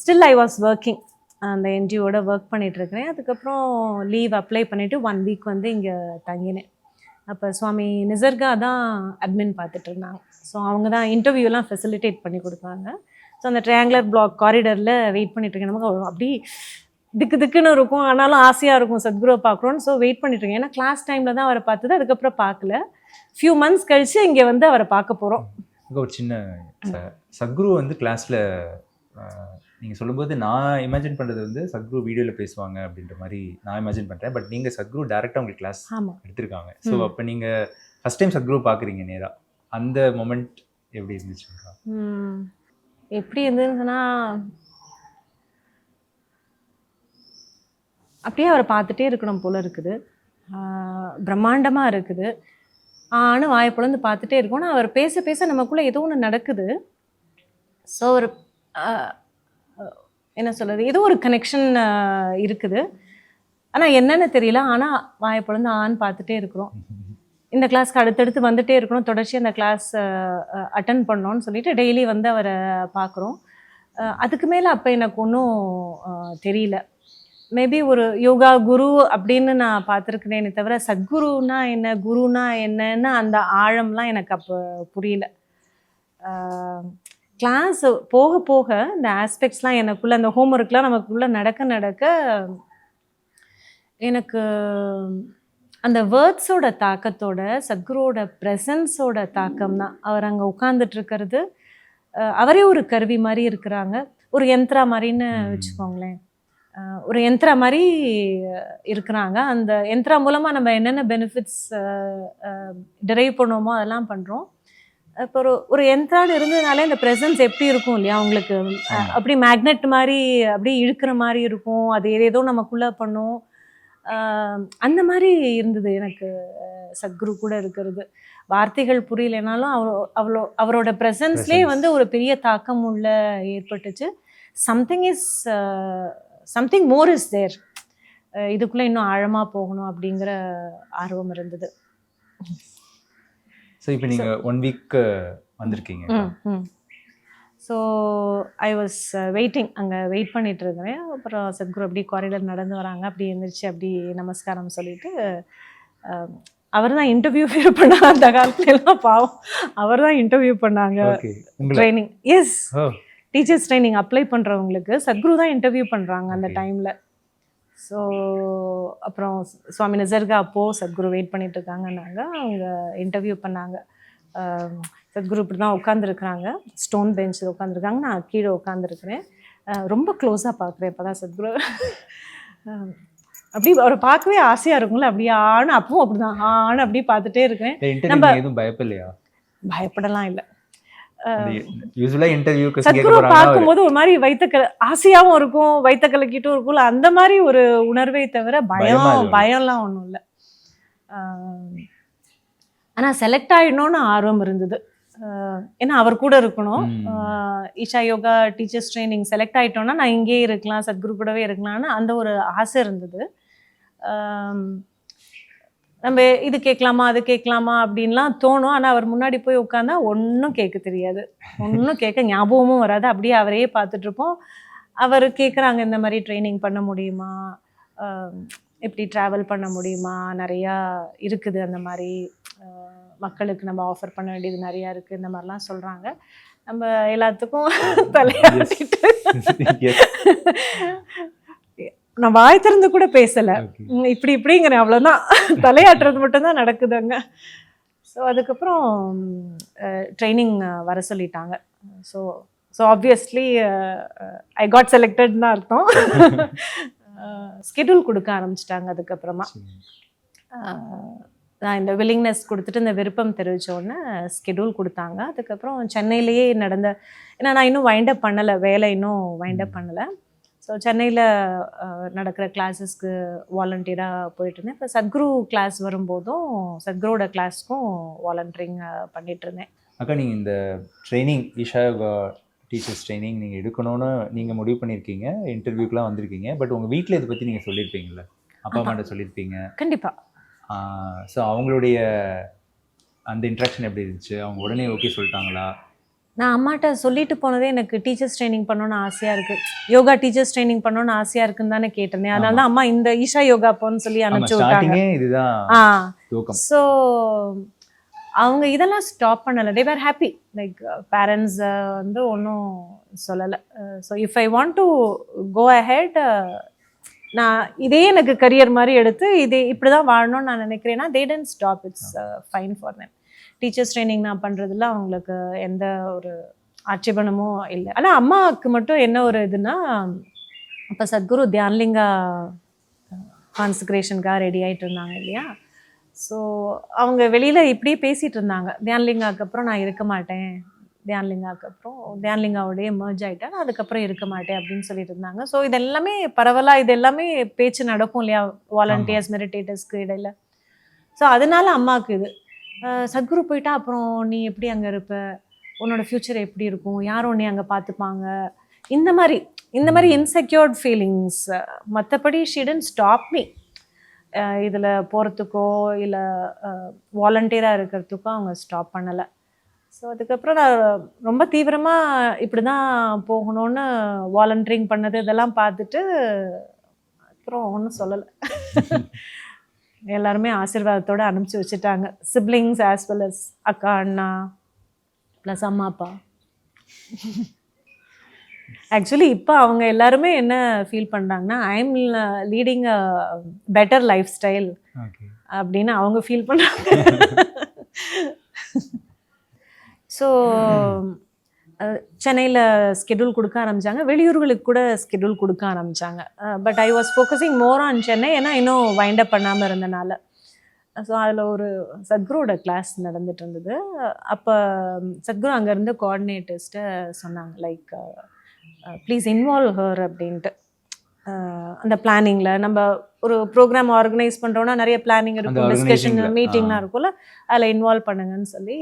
ஸ்டில் ஐ வாஸ் ஒர்க்கிங், அந்த என்ஜிஓட ஒர்க் பண்ணிகிட்ருக்கிறேன். அதுக்கப்புறம் லீவ் அப்ளை பண்ணிவிட்டு 1 வீக் வந்து இங்கே தங்கினேன். அப்போ சுவாமி நிசர்கா தான் அட்மின் பார்த்துட்டு இருந்தாங்க. ஸோ அவங்க தான் இன்டர்வியூலாம் ஃபெசிலிட்டேட் பண்ணி கொடுத்தாங்க. ஸோ அந்த ட்ரையாங்குலர் பிளாக் காரிடரில் வெயிட் பண்ணிட்டுருக்கேன். நமக்கு அப்படி திக்குன்னு இருக்கும், ஆனாலும் ஆசையாக இருக்கும் சத்குருவை பார்க்குறோன்னு. ஸோ வெயிட் பண்ணிட்டுருக்கேன். ஏன்னா கிளாஸ் டைமில் தான் அவரை பார்த்தது, அதுக்கப்புறம் பார்க்கல. ஃபியூ மந்த்ஸ் கழித்து இங்கே வந்து அவரை பார்க்க போகிறோம். ஒரு சின்ன சத்குரு வந்து கிளாஸில் நீங்கள் சொல்லும்போது நான் இமேஜின் பண்ணுறது வந்து சத்குரு வீடியோவில் பேசுவாங்க அப்படின்ற மாதிரி நான் இமேஜின் பண்ணுறேன். பட் நீங்கள் சத்குரு டேரெக்டாக உங்களுக்கு கிளாஸ் எடுத்திருக்காங்க. ஸோ அப்போ நீங்கள் ஃபஸ்ட் டைம் சத்குரு பார்க்குறீங்க நேராக, அந்த மொமெண்ட் எப்படி இருந்துச்சுங்களா? எப்படி இருந்ததுன்னா, அப்படியே அவரை பார்த்துட்டே இருக்கணும் போல இருக்குது, பிரம்மாண்டமாக இருக்குது. ஆனால் வாயை பொழுது பார்த்துட்டே இருக்கணும். அவர் பேச பேச நமக்குள்ளே ஏதோ ஒன்று நடக்குது. ஸோ ஒரு என்ன சொல்கிறது, ஏதோ ஒரு கனெக்ஷன் இருக்குது. ஆனால் என்னென்னு தெரியல. ஆனால் வாயை பொழுது பார்த்துட்டே இருக்கிறோம். இந்த கிளாஸ்க்கு அடுத்தடுத்து வந்துகிட்டே இருக்கணும், தொடர்ச்சி அந்த கிளாஸ் அட்டன் பண்ணோன்னு சொல்லிட்டு டெய்லி வந்து அவரை பார்க்குறோம். அதுக்கு மேலே அப்போ எனக்கு ஒன்றும் தெரியல. மேபி ஒரு யோகா குரு அப்படின்னு நான் பார்த்துருக்கிறேனே தவிர சத்குருனா என்ன, குருனா என்னன்னு அந்த ஆழம்லாம் எனக்கு அப்போ புரியல. கிளாஸ் போக போக இந்த ஆஸ்பெக்ட்ஸ்லாம் எனக்குள்ளே, அந்த ஹோம்ஒர்க்லாம் நமக்குள்ளே நடக்க எனக்கு அந்த வேர்ட்ஸோட தாக்கத்தோட சத்குருவோட ப்ரெசன்ஸோட தாக்கம் தான். அவர் அங்கே உட்காந்துட்ருக்கிறது, அவரே ஒரு கருவி மாதிரி இருக்கிறாங்க, ஒரு யந்திரா மாதிரின்னு வச்சுக்கோங்களேன். ஒரு யந்திரா மாதிரி இருக்கிறாங்க. அந்த யந்திரா மூலமாக நம்ம என்னென்ன பெனிஃபிட்ஸ் டிரைவ் பண்ணுவோமோ அதெல்லாம் பண்ணுறோம். இப்போ ஒரு யந்திரான்னு இருந்ததுனாலே இந்த ப்ரெசன்ஸ் எப்படி இருக்கும் இல்லையா அவங்களுக்கு, அப்படி மேக்னெட் மாதிரி அப்படியே இழுக்கிற மாதிரி இருக்கும், அது ஏதேதோ நமக்குள்ளே பண்ணும். அந்த மாதிரி இருந்தது எனக்கு சத்குரு கூட இருக்கிறது. வார்த்தைகள் புரியலைனாலும் அவரோட ப்ரெசன்ஸ்லேயே வந்து ஒரு பெரிய தாக்கம் உள்ள ஏற்பட்டுச்சு. சம்திங் மோர் இஸ் தேர், இதுக்குள்ளே இன்னும் ஆழமாக போகணும் அப்படிங்கிற ஆர்வம் இருந்தது. ஸோ இப்போ நீங்கள் 1 வீக் வந்திருக்கீங்க. ஸோ ஐ வாஸ் வெயிட்டிங், அங்கே வெயிட் பண்ணிட்டு இருக்கிறேன். அப்புறம் சத்குரு அப்படி காரிடர் நடந்து வராங்க, அப்படி எழுந்திரிச்சு அப்படி நமஸ்காரம் சொல்லிட்டு அவர் தான் இன்டர்வியூ பண்ணாங்க. அந்த காலத்துல எல்லாம் பாவம் அவர் தான் இன்டர்வியூ பண்ணாங்க. Training, yes, teachers training apply பண்ணுறவங்களுக்கு சத்குரு தான் இன்டர்வியூ பண்ணுறாங்க அந்த டைமில். ஸோ அப்புறம் சுவாமி நிசர்கா அப்போது சத்குரு வெயிட் பண்ணிட்டு இருக்காங்கன்னாங்க. அவங்க இன்டர்வியூ பண்ணாங்க. சத்குரு இப்படி தான் உட்காந்துருக்குறாங்க, ஸ்டோன் பெஞ்சில் உட்காந்துருக்காங்க, நான் கீழே உட்காந்துருக்குறேன். ரொம்ப க்ளோஸாக பார்க்குறேன். இப்போ தான் சத்குரு அப்படி அவரை பார்க்கவே ஆசையாக இருக்கும்ல, அப்படியே ஆணு, அப்பவும் அப்படி தான் ஆணு அப்படி பார்த்துட்டே இருக்கேன். நம்ம எதுவும் பயப்படலையா? பயப்படலாம் இல்லை. சத்குரு பார்க்கும்போது ஒரு மாதிரி ஆசையாவும் இருக்கும், வைத்த கலக்கிட்டும் இருக்கும்ல, அந்த மாதிரி ஒரு உணர்வை தவிர பயம்லாம் ஒன்றும் இல்லை. ஆனால் செலக்ட் ஆகிடணும்னு ஆர்வம் இருந்தது. ஏன்னா அவர் கூட இருக்கணும். Isha Yoga teachers training select ஆகிட்டோன்னா நான் இங்கேயே இருக்கலாம், சத்குரு கூடவே இருக்கலாம்னு அந்த ஒரு ஆசை இருந்தது. நம்ம இது கேட்கலாமா அது கேட்கலாமா அப்படின்லாம் தோணும். ஆனால் அவர் முன்னாடி போய் உட்காந்தா ஒன்றும் கேட்க தெரியாது, ஒன்றும் கேட்க ஞாபகமும் வராது. அப்படியே அவரையே பார்த்துட்ருப்போம். அவர் கேட்குறாங்க, இந்த மாதிரி ட்ரைனிங் பண்ண முடியுமா, எப்படி ட்ராவல் பண்ண முடியுமா, நிறையா இருக்குது, அந்த மாதிரி மக்களுக்கு நம்ம ஆஃபர் பண்ண வேண்டியது நிறையா இருக்குது, இந்த மாதிரிலாம் சொல்கிறாங்க. நம்ம எல்லாத்துக்கும் தலையாட்டிட்டு நான் வாய் திறந்து கூட பேசலை, இப்படிங்கிறேன், அவ்வளோதான். தலையாட்டுறது மட்டும்தான் நடக்குது அங்கே. ஸோ அதுக்கப்புறம் ட்ரைனிங் வர சொல்லிட்டாங்க. So obviously I got selected தான் அர்த்தம். ஸ்கெடியூல் கொடுக்க ஆரம்பிச்சிட்டாங்க. அதுக்கப்புறமா நான் இந்த வில்லிங்னஸ் கொடுத்துட்டு இந்த விருப்பம் தெரிவித்தோடனே ஸ்கெடியூல் கொடுத்தாங்க. அதுக்கப்புறம் சென்னையிலேயே நடந்த, ஏன்னா நான் இன்னும் வைண்டப் பண்ணலை, வேலை இன்னும் வைண்டப் பண்ணலை. ஸோ சென்னையில் நடக்கிற கிளாஸஸ்க்கு வாலண்டியராக போயிட்டு இருந்தேன். இப்போ சத்குரு கிளாஸ் வரும்போதும் சத்குருவோட கிளாஸ்க்கும் வாலண்டியரிங் பண்ணிட்டு இருந்தேன். அக்கா, நீங்கள் இந்த training Isha Yoga teachers training நீங்கள் எடுக்கணும்னு நீங்கள் முடிவு பண்ணியிருக்கீங்க, இன்டர்வியூக்கெலாம் வந்திருக்கீங்க. பட் உங்கள் வீட்டில் இதை பற்றி நீங்கள் சொல்லியிருப்பீங்களா? அப்பா அம்மாட்ட சொல்லியிருப்பீங்க கண்டிப்பாக. ஸோ அவங்களுடைய அந்த இன்ட்ராக்ஷன் எப்படி இருந்துச்சு? அவங்க உடனே ஓகே சொல்லிட்டாங்களா? நான் அம்மாட்ட சொல்லிட்டு போனதே எனக்கு டீச்சர்ஸ் ட்ரைனிங் பண்ணணும்னு ஆசையாக இருக்குது, யோகா டீச்சர்ஸ் ட்ரைனிங் பண்ணணும்னு ஆசையாக இருக்குன்னு தானே கேட்டிருந்தேன். அதனால தான் அம்மா இந்த ஈஷா யோகா போன்னு சொல்லி அனுப்பிச்சு விட்டாங்க. ஸோ அவங்க இதெல்லாம் ஸ்டாப் பண்ணலை. They were happy, like parents வந்து ஒன்றும் சொல்லலை. So if I want to go ahead, நான் இதே எனக்கு கரியர் மாதிரி எடுத்து இதே இப்படி தான் வாழணும்னு நான் நினைக்கிறேன்னா they didn't stop, it's fine for them. Teachers training நான் பண்ணுறதுல அவங்களுக்கு எந்த ஒரு ஆட்சேபனமும் இல்லை. ஆனால் அம்மாவுக்கு மட்டும் என்ன ஒரு இதுன்னா, இப்போ சத்குரு தியான்லிங்கா கான்சக்ரேஷனுக்காக ரெடி ஆகிட்டு இருந்தாங்க இல்லையா. ஸோ அவங்க வெளியில் இப்படியே பேசிகிட்டு இருந்தாங்க, தியான்லிங்காவுக்கு அப்புறம் நான் இருக்க மாட்டேன், தியான்லிங்காவுக்கு அப்புறம் தியான்லிங்காவோடய மர்ஜ் ஆகிட்டேன், அதுக்கப்புறம் இருக்க மாட்டேன் அப்படின்னு சொல்லிட்டு இருந்தாங்க. ஸோ இது எல்லாமே பரவலாக இது எல்லாமே பேச்சு நடக்கும் இல்லையா வாலண்டியர்ஸ் மெடிடேட்டர்ஸ்க்கு இடையில. ஸோ அதனால அம்மாவுக்கு இது சத்குரு போயிட்டா அப்புறம் நீ எப்படி அங்கே இருப்ப, உன்னோட ஃப்யூச்சர் எப்படி இருக்கும், யாரும் உன்னை அங்கே பார்த்துப்பாங்க, இந்த மாதிரி இன்செக்யூர்ட் ஃபீலிங்ஸ். மற்றபடி ஷி டிட்ன்ட் ஸ்டாப் மீ இதில் போகிறதுக்கோ இல்லை வாலண்டியராக இருக்கிறதுக்கோ அவங்க ஸ்டாப் பண்ணலை. ஸோ அதுக்கப்புறம் நான் ரொம்ப தீவிரமாக இப்படி தான் போகணும்னு வாலண்டியரிங் பண்ணது இதெல்லாம் பார்த்துட்டு அப்புறம் ஒன்றும் சொல்லலை. எல்லாருமே ஆசீர்வாதத்தோடு அனுப்பிச்சி வச்சுட்டாங்க, சிப்ளிங்ஸ் ஆஸ் வெல் அஸ் அக்கா அண்ணா ப்ளஸ் அம்மா அப்பா. ஆக்சுவலி இப்போ அவங்க எல்லாருமே என்ன ஃபீல் பண்ணுறாங்கன்னா, I am leading a better life style அப்படின்னு அவங்க ஃபீல் பண்ணுறாங்க. ஸோ சென்னையில் ஸ்கெடியூல் கொடுக்க ஆரம்பித்தாங்க, வெளியூர்களுக்கு கூட ஸ்கெடியூல் கொடுக்க ஆரம்பித்தாங்க. But I was focusing more on Chennai, ஏன்னா இன்னும் வைண்டப் பண்ணாமல் இருந்தனால. ஸோ அதில் ஒரு சத்குருவோட கிளாஸ் நடந்துட்டு இருந்தது. அப்போ சத்குரு அங்கேருந்து கோஆர்டினேட்டர்ஸ்ட்டை சொன்னாங்க, லைக் ப்ளீஸ் இன்வால்வ் ஹர் அப்படின்ட்டு. அந்த பிளானிங்கில் நம்ம ஒரு ப்ரோக்ராம் ஆர்கனைஸ் பண்ணுறோன்னா நிறைய பிளானிங் இருக்கும், டிஸ்கஷன் மீட்டிங்லாம் இருக்கும்ல, அதில் இன்வால்வ் பண்ணுங்கன்னு சொல்லி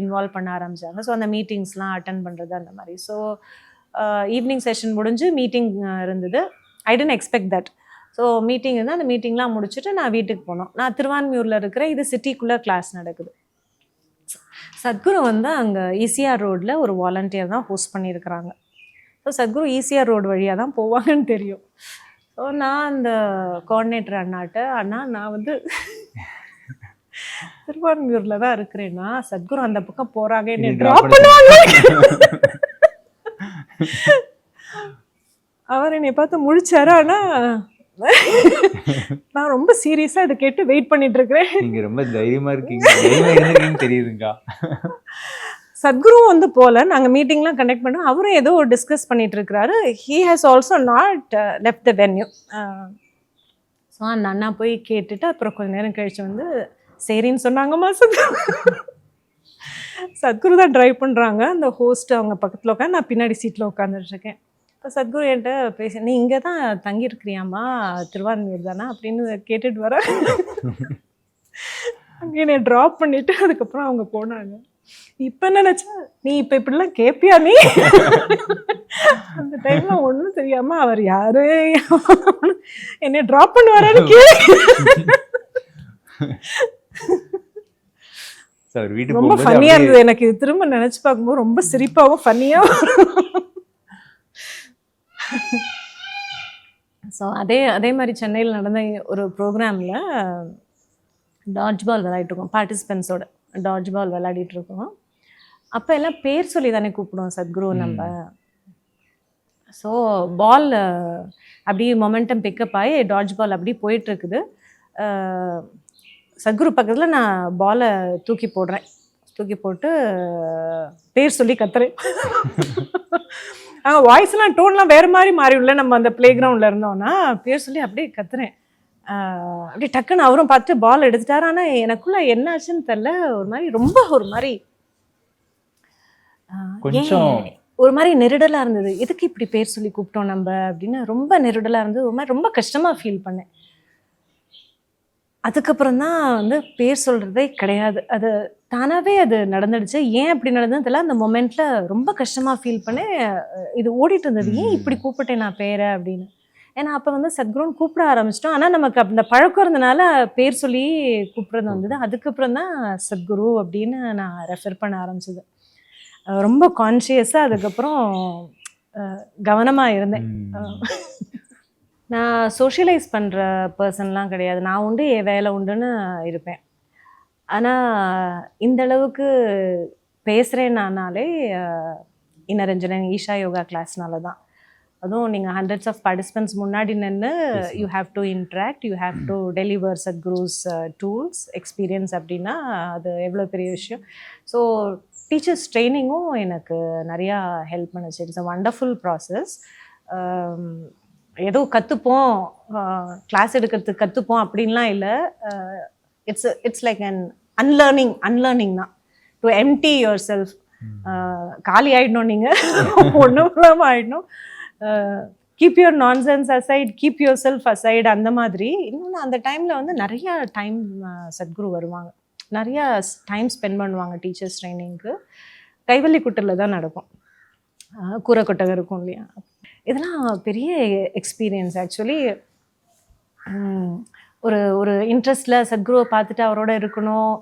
இன்வால்வ் பண்ண ஆரம்பித்தாங்க. ஸோ அந்த மீட்டிங்ஸ்லாம் அட்டன் பண்ணுறது அந்த மாதிரி. ஸோ ஈவினிங் செஷன் முடிஞ்சு மீட்டிங் இருந்தது. I didn't expect that. So meeting இருந்தால் அந்த மீட்டிங்லாம் முடிச்சுட்டு நான் வீட்டுக்கு போனோம். நான் திருவான்மியூரில் இருக்கிற இது சிட்டிக்குள்ளே கிளாஸ் நடக்குது. சத்குரு வந்து அங்கே ஈசிஆர் ரோடில் ஒரு வாலண்டியர் தான் ஹோஸ்ட் பண்ணியிருக்கிறாங்க. ஸோ சத்குரு ஈசிஆர் ரோடு வழியாக தான் போவாங்கன்னு தெரியும். ஸோ நான் அந்த கோஆர்டினேட்டர் அண்ணாட்ட, அண்ணா நான் வந்து திருவான்மியூரில் தான் இருக்கிறேன்னா சத்குரு அந்த பக்கம் போகிறாங்க, என்னை ட்ராப் பண்ணுவாங்க. அவர் என்னை பார்த்து முழிச்சாரு. ஆனால் நான் ரொம்ப சீரியஸா இதை கேட்டு வெயிட் பண்ணிட்டு இருக்கிறேன். நீங்க ரொம்ப தைரியமா இருக்கீங்க தெரியுதுங்க. சத்குரு வந்து போல நாங்கள் மீட்டிங்லாம் கண்டக்ட் பண்ணோம். அவரும் ஏதோ ஒரு டிஸ்கஸ் பண்ணிட்டு இருக்கிறாரு. He has also not left the venue. So அந்த அண்ணா போய் கேட்டுட்டு அப்புறம் கொஞ்ச நேரம் கழிச்சு வந்து சரின்னு சொன்னாங்கம்மா. சத்குரு தான் ட்ரைவ் பண்ணுறாங்க. அந்த ஹோஸ்ட் அவங்க பக்கத்தில் உட்காந்து, நான் பின்னாடி சீட்டில் உட்காந்துட்டு இருக்கேன். இப்போ சத்குரு என்கிட்ட பேச, நீ இங்கே தான் தங்கியிருக்கிறியாம்மா, திருவான்மியூர் தானே அப்படின்னு கேட்டுட்டு வர. அங்கே என்னை ட்ராப் பண்ணிவிட்டு அதுக்கப்புறம் அவங்க போனாங்க. இப்போ நினச்சா நீ இப்போ இப்படிலாம் கேட்பியா நீ? அந்த டைமில் ஒன்றும் தெரியாமல் அவர் யாரு என்னை ட்ராப் பண்ணுவாரான்னு ரொம்ப ஃபன்னியா இருந்தது எனக்கு. இது திரும்ப நினைச்சு பார்க்கும்போது ரொம்ப சிரிப்பாகவும் ஃபன்னியாகவும். ஸோ அதே மாதிரி சென்னையில் நடந்த ஒரு ப்ரோக்ராமில் டாட்ஜ் பால் விளையாடிட்டுருக்கோம். பார்ட்டிசிபென்ட்ஸோட டாட்ஜ் பால் விளையாடிட்டு இருக்கோம். அப்போ எல்லாம் பேர் சொல்லி தானே கூப்பிடுவோம் சத்குரு நம்ம. ஸோ பால் அப்படியே மொமெண்டம் பிக்கப் ஆகி டாட்ஜ் பால் அப்படியே போயிட்டுருக்குது. சத்குரு பக்கத்தில் நான் பாலை தூக்கி போட்டு பேர் சொல்லி கத்துறேன். வாய்ஸ்லாம் டோன்லாம் வேறு மாதிரி மாறிவிடல. நம்ம அந்த பிளே கிரவுண்டில் இருந்தோம்னா பேர் சொல்லி அப்படியே கத்துறேன். அப்படியே டக்குன்னு அவரும் பார்த்துட்டு பால் எடுத்துட்டாரு. ஆனால் எனக்குள்ள என்ன ஆச்சுன்னு தெரில, ரொம்ப ஒரு மாதிரி ஒரு மாதிரி நெருடலாக இருந்தது. எதுக்கு இப்படி பேர் சொல்லி கூப்பிட்டோம் நம்ம அப்படின்னு ரொம்ப நெருடலாக இருந்தது. ஒரு மாதிரி ரொம்ப கஷ்டமாக ஃபீல் பண்ணேன். அதுக்கப்புறம் தான் வந்து பேர் சொல்கிறதே கிடையாது, அது தானாகவே அது நடந்துடுச்சு. ஏன் அப்படி நடந்ததுன்னு தெரியல. அந்த மொமெண்ட்டில் ரொம்ப கஷ்டமாக ஃபீல் பண்ணேன். இது ஓடிட்டு இருந்தது, ஏன் இப்படி கூப்பிட்டேன் நான் பேரை அப்படின்னு. ஏன்னா அப்போ வந்து சத்குருன்னு கூப்பிட ஆரம்பிச்சிட்டோம். ஆனால் நமக்கு அந்த பழக்கம் இருந்தனால பேர் சொல்லி கூப்பிட்றது வந்தது. அதுக்கப்புறம் தான் சத்குரு அப்படின்னு நான் ரெஃபர் பண்ண ஆரம்பிச்சது. ரொம்ப கான்ஷியஸாக அதுக்கப்புறம் கவனமாக இருந்தேன். நான் சோஷியலைஸ் பண்ணுற பர்சன்லாம் கிடையாது. நான் உண்டு என் வேலை உண்டுன்னு இருப்பேன். ஆனால் இந்த அளவுக்கு பேசுகிறேன்னாலே இன்னரஞ்சனன் ஈஷா யோகா கிளாஸ்னால தான். அதுவும் நீங்கள் ஹண்ட்ரட்ஸ் ஆஃப் பார்ட்டிசிபென்ட்ஸ் முன்னாடி நின்று you have to interact, you have to deliver Sadhguru's tools experience அப்படின்னா அது எவ்வளோ பெரிய விஷயம். ஸோ டீச்சர்ஸ் ட்ரைனிங்கும் எனக்கு நிறையா ஹெல்ப் பண்ணுச்சு. It's a wonderful process. ஏதோ கற்றுப்போம், கிளாஸ் எடுக்கிறதுக்கு கற்றுப்போம் அப்படின்லாம் இல்லை. இட்ஸ் லைக் அன் அன்லேர்னிங் தான். To empty yourself. காலி ஆகிடணும், நீங்கள் ஒன்றும் இல்லாமல் ஆகிடணும். Keep your nonsense aside, keep yourself aside. அந்த மாதிரி இன்னொன்று அந்த டைமில் வந்து நிறையா டைம் சத்குரு வருவாங்க, நிறையா டைம் ஸ்பெண்ட் பண்ணுவாங்க டீச்சர்ஸ் ட்ரைனிங்க்கு. கைவல்லிக்குட்டில் தான் நடக்கும், கூரைக்கொட்டகை இருக்கும் இல்லையா. இதெல்லாம் பெரிய எக்ஸ்பீரியன்ஸ் ஆக்சுவலி. ஒரு இன்ட்ரெஸ்டில் சத்குருவை பார்த்துட்டு அவரோட இருக்கணும்,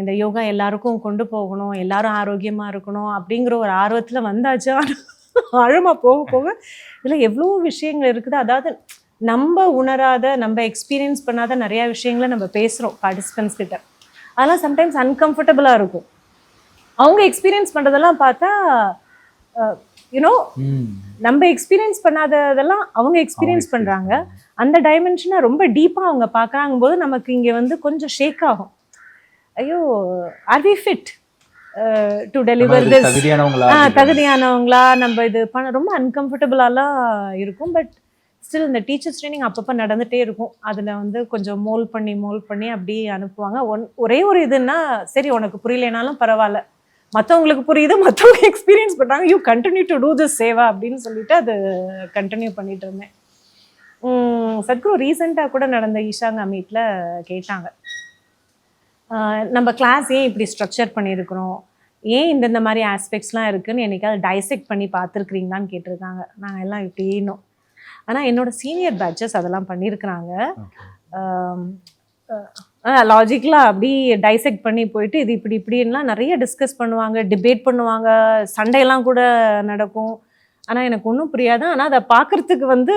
இந்த யோகா எல்லாருக்கும் கொண்டு போகணும், எல்லாரும் ஆரோக்கியமாக இருக்கணும் அப்படிங்கிற ஒரு ஆர்வத்தில் வந்தாச்சு. ஆழமாக போக போக இதில் எவ்வளோ விஷயங்கள் இருக்குது. அதாவது நம்ம உணராத, நம்ம எக்ஸ்பீரியன்ஸ் பண்ணாத நிறையா விஷயங்களை நம்ம பேசுகிறோம் பார்ட்டிசிபென்ட்ஸ் கிட்ட. அதெல்லாம் சம்டைம்ஸ் அன்கம்ஃபர்டபுளாக இருக்கும். அவங்க எக்ஸ்பீரியன்ஸ் பண்ணுறதெல்லாம் பார்த்தா யூனோ நம்ம எக்ஸ்பீரியன்ஸ் பண்ணாததெல்லாம் அவங்க எக்ஸ்பீரியன்ஸ் பண்ணுறாங்க. அந்த டைமென்ஷனை ரொம்ப டீப்பாக அவங்க பார்க்குறாங்க போது நமக்கு இங்கே வந்து கொஞ்சம் ஷேக் ஆகும். ஐயோ, are we fit to deliver this, தகுதியானவங்களா நம்ம இது பண்ண ரொம்ப அன்கம்ஃபர்டபுளாலாம் இருக்கும். பட் ஸ்டில் இந்த டீச்சர்ஸ் ட்ரைனிங் அப்பப்போ நடந்துகிட்டே இருக்கும். அதில் வந்து கொஞ்சம் மோல் பண்ணி அப்படியே அனுப்புவாங்க. ஒரே ஒரு இதுன்னா, சரி உனக்கு புரியலைனாலும் பரவாயில்ல, மற்றவங்களுக்கு புரியுது, மற்றவங்க எக்ஸ்பீரியன்ஸ் பண்ணுறாங்க, you continue to do this Seva அப்படின்னு சொல்லிட்டு அது கண்டினியூ பண்ணிட்டு இருந்தேன். சத்குரு ரீசெண்டாக கூட நடந்த ஈஷாங்கா மீட்டில் கேட்டாங்க, நம்ம கிளாஸ் ஏன் இப்படி ஸ்ட்ரக்சர் பண்ணியிருக்கிறோம், ஏன் இந்த மாதிரி ஆஸ்பெக்ட்ஸ்லாம் இருக்குதுன்னு என்னைக்காவது டைசெக்ட் பண்ணி பார்த்துருக்குறீங்களான்னு கேட்டிருக்காங்க. நாங்கள் எல்லாம் இப்படின்னும். ஆனால் என்னோடய சீனியர் பேட்சஸ் அதெல்லாம் பண்ணியிருக்கிறாங்க. லாஜிக்கலாக அப்படி டைசெக்ட் பண்ணி போயிட்டு இது இப்படி இப்படின்லாம் நிறைய டிஸ்கஸ் பண்ணுவாங்க, டிபேட் பண்ணுவாங்க, சண்டையெல்லாம் கூட நடக்கும். ஆனால் எனக்கு ஒன்றும் புரியாது. ஆனால் அதை பார்க்குறதுக்கு வந்து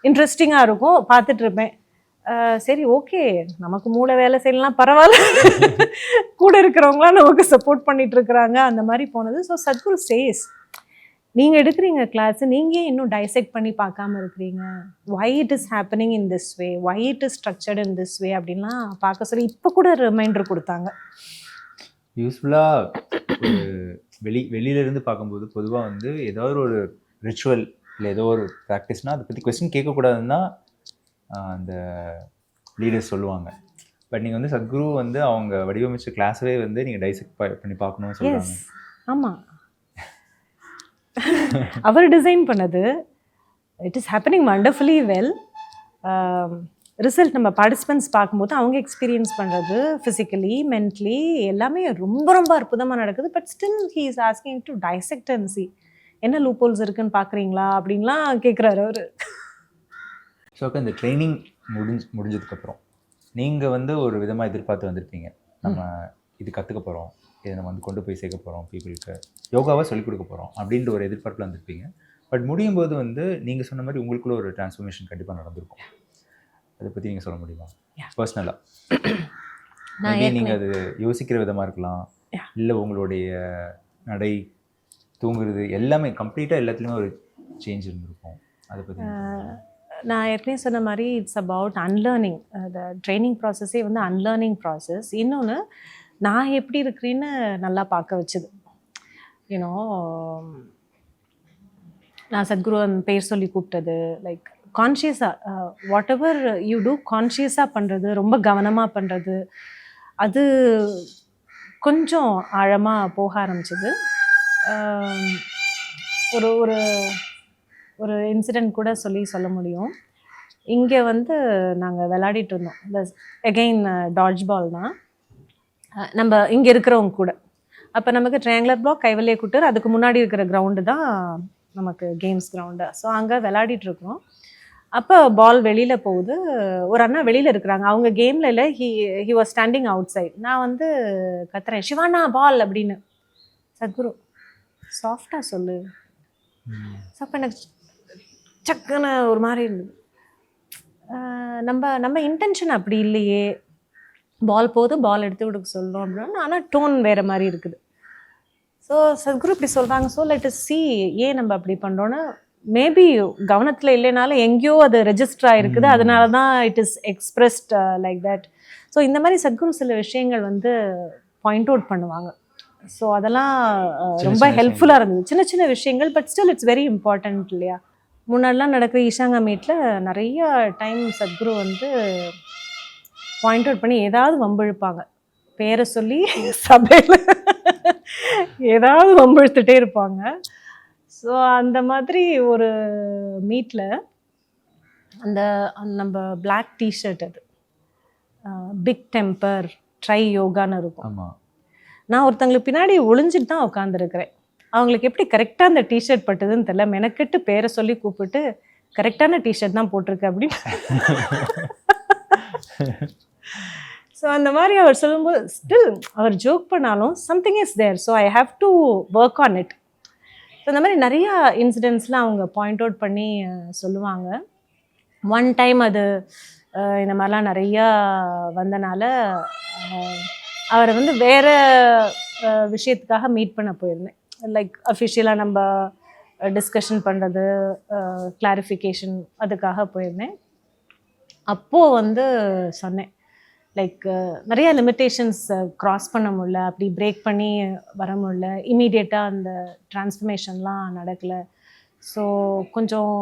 இன்ட்ரெஸ்டிங்காக இருக்கும், பார்த்துட்டு இருப்பேன். சரி ஓகே, நமக்கு மூளை வேலை செய்யலாம் பரவாயில்ல, கூட இருக்கிறவங்களாம் நமக்கு சப்போர்ட் பண்ணிட்டு இருக்கிறாங்க, அந்த மாதிரி போனது. ஸோ சத்குரு சேஸ், நீங்கள் எடுக்கிறீங்க கிளாஸ், நீங்கள் இன்னும் டைசெக்ட் பண்ணி பார்க்காம இருக்கிறீங்க, why it is happening in this way, why it is structured in this way அப்படின்லாம் பார்க்க சொல்லி இப்போ கூட ரிமைண்டர் கொடுத்தாங்க. யூஸ்ஃபுல்லாக வெளியிலேருந்து பார்க்கும்போது பொதுவாக வந்து ஏதாவது ஒரு ரிச்சுவல் இல்லை ஏதோ ஒரு ப்ராக்டிஸ்னால் அதை பற்றி கொஸ்டின் கேட்கக்கூடாதுன்னு தான் அந்த லீடர்ஸ் சொல்லுவாங்க. பட் நீங்கள் வந்து சத்குரு வந்து அவங்க வடிவமைச்ச கிளாஸவே வந்து நீங்கள் டைசெக்ட் பண்ணி பார்க்கணும்னு சொல்லுவாங்க. ஆமாம், அவர் டிசைன் பண்ணது. It is happening wonderfully well. Result நம்ம பார்ட்டிசிபென்ட்ஸ் பார்க்கும்போது அவங்க எக்ஸ்பீரியன்ஸ் பண்ணுறது ஃபிசிக்கலி மென்டலி எல்லாமே ரொம்ப ரொம்ப அற்புதமாக நடக்குது. But still he is asking to dissect and C என்ன லூப் ஹோல்ஸ் இருக்குன்னு பார்க்குறீங்களா அப்படின்லாம் கேட்குறாரு அவர். ஸோ அப்போ இந்த ட்ரைனிங் முடிஞ்சதுக்கப்புறம் நீங்கள் வந்து ஒரு விதமாக எதிர்பார்த்து வந்திருப்பீங்க, நம்ம இது கற்றுக்க போகிறோம், இதை நம்ம வந்து கொண்டு போய் சேர்க்க போகிறோம், பீப்புளுக்கு யோகாவை சொல்லிக் கொடுக்க போகிறோம் அப்படின்ற ஒரு எதிர்பார்ப்பில் வந்திருப்பீங்க. பட் முடியும் போது வந்து நீங்கள் சொன்ன மாதிரி உங்களுக்குள்ள ஒரு டிரான்ஸ்ஃபர்மேஷன் கண்டிப்பாக நடந்திருக்கும். அதை பற்றி நீங்கள் சொல்ல முடியுமா பர்சனலாக? மேபி நீங்கள் அது யோசிக்கிற விதமாக இருக்கலாம், இல்லை உங்களுடைய நடை தூங்குறது எல்லாமே கம்ப்ளீட்டாக எல்லாத்துலேயுமே ஒரு சேஞ்ச் இருந்திருக்கும். அதை பற்றி நான் ஏற்கனவே சொன்ன மாதிரி இட்ஸ் அபவுட் அன்லேர்னிங். அந்த ட்ரைனிங் ப்ராசஸே வந்து அன்லேர்னிங் ப்ராசஸ். இன்னொன்று, நான் எப்படி இருக்கிறேன்னு நல்லா பார்க்க வச்சுது. யூனோ, நான் சத்குரு பேர் சொல்லி கூப்பிட்டது, லைக் கான்ஷியஸாக வாட் எவர் யூ டூ கான்ஷியஸாக பண்ணுறது, ரொம்ப கவனமாக பண்ணுறது, அது கொஞ்சம் ஆழமாக போக ஆரம்பிச்சிது. ஒரு ஒரு ஒரு இன்சிடெண்ட் கூட சொல்ல முடியும். இங்கே வந்து நாங்கள் விளையாடிட்டு இருந்தோம், இந்த எகெயின் டாட்ஜ் பால் தான், நம்ம இங்கே இருக்கிறவங்க கூட. அப்போ நமக்கு ட்ரையாங்குலர் பிளாக், கைவல்லிய குட்டர், அதுக்கு முன்னாடி இருக்கிற கிரவுண்டு தான் நமக்கு கேம்ஸ் கிரவுண்டு. ஸோ அங்கே விளையாடிட்டு இருக்கோம். அப்போ பால் வெளியில் போகுது, ஒரு அண்ணா வெளியில் இருக்கிறாங்க, அவங்க கேமில் இல்லை, he was standing outside. நான் வந்து கத்துறேன், சிவானா பால் அப்படின்னு. சத்குரு சாஃப்டாக சொல்லு. ஸோ அப்போ எனக்கு சக்குன்னு ஒரு மாதிரி இருந்தது. நம்ம இன்டென்ஷன் அப்படி இல்லையே, பால் போகுது, பால் எடுத்து கொடுக்க சொல்லணும் அப்படின்னா, ஆனால் டோன் வேறு மாதிரி இருக்குது. ஸோ சத்குரு இப்படி சொல்கிறாங்க. ஸோ லெட் அஸ் see ஏன் நம்ம அப்படி பண்ணுறோன்னு. மேபி கவனத்தில் இல்லைனாலும் எங்கேயோ அது ரெஜிஸ்டர் ஆகிருக்குது, அதனால தான் it is expressed like that. So இந்த மாதிரி சத்குரு சில விஷயங்கள் வந்து பாயிண்ட் அவுட் பண்ணுவாங்க. ஸோ அதெல்லாம் ரொம்ப ஹெல்ப்ஃபுல்லாக இருந்தது, சின்ன சின்ன விஷயங்கள். But still it's very important இல்லையா. முன்னாடிலாம் நடக்கிற ஈஷாங்கா மீட்டில் நிறைய டைம் சத்குரு வந்து பாயிண்ட் அவுட் பண்ணி ஏதாவது வம்பிழுப்பாங்க, பேரை சொல்லி சபையில் ஏதாவது வம்பிழுத்துட்டே இருப்பாங்க. ஸோ அந்த மாதிரி ஒரு மீட்டில் அந்த நம்ம பிளாக் டிஷர்ட், அது பிக் டெம்பர் ட்ரை யோகான்னு இருக்கும். நான் ஒருத்தங்களுக்கு பின்னாடி ஒளிஞ்சிட்டு தான் உட்காந்துருக்கிறேன். அவங்களுக்கு எப்படி கரெக்டாக அந்த டிஷர்ட் பட்டுதுன்னு தெரியல, மெனக்கெட்டு பேரை சொல்லி கூப்பிட்டு கரெக்டான டிஷர்ட் தான் போட்டிருக்கு அப்படின்னு. ஸோ அந்த மாதிரி அவர் சொல்லும்போது ஸ்டில் அவர் ஜோக் பண்ணாலும் something is there, so I have to work on it. So இந்த மாதிரி நிறையா இன்சிடென்ட்ஸ்லாம் அவங்க பாயிண்ட் அவுட் பண்ணி சொல்லுவாங்க. ஒன் டைம் அது இந்த மாதிரிலாம் நிறையா வந்தனால அவரை வந்து வேறு விஷயத்துக்காக மீட் பண்ண போயிருந்தேன். லைக் அஃபிஷியலாக நம்ம டிஸ்கஷன் பண்ணுறது, கிளாரிஃபிகேஷன், அதுக்காக போயிருந்தேன். அப்போது வந்து சொன்னேன், லைக் நிறையா லிமிட்டேஷன்ஸ் க்ராஸ் பண்ண முடியல, அப்படி பிரேக் பண்ணி வர முடியல, இமீடியட்டாக அந்த டிரான்ஸ்ஃபர்மேஷன்லாம் நடக்கலை. ஸோ கொஞ்சம்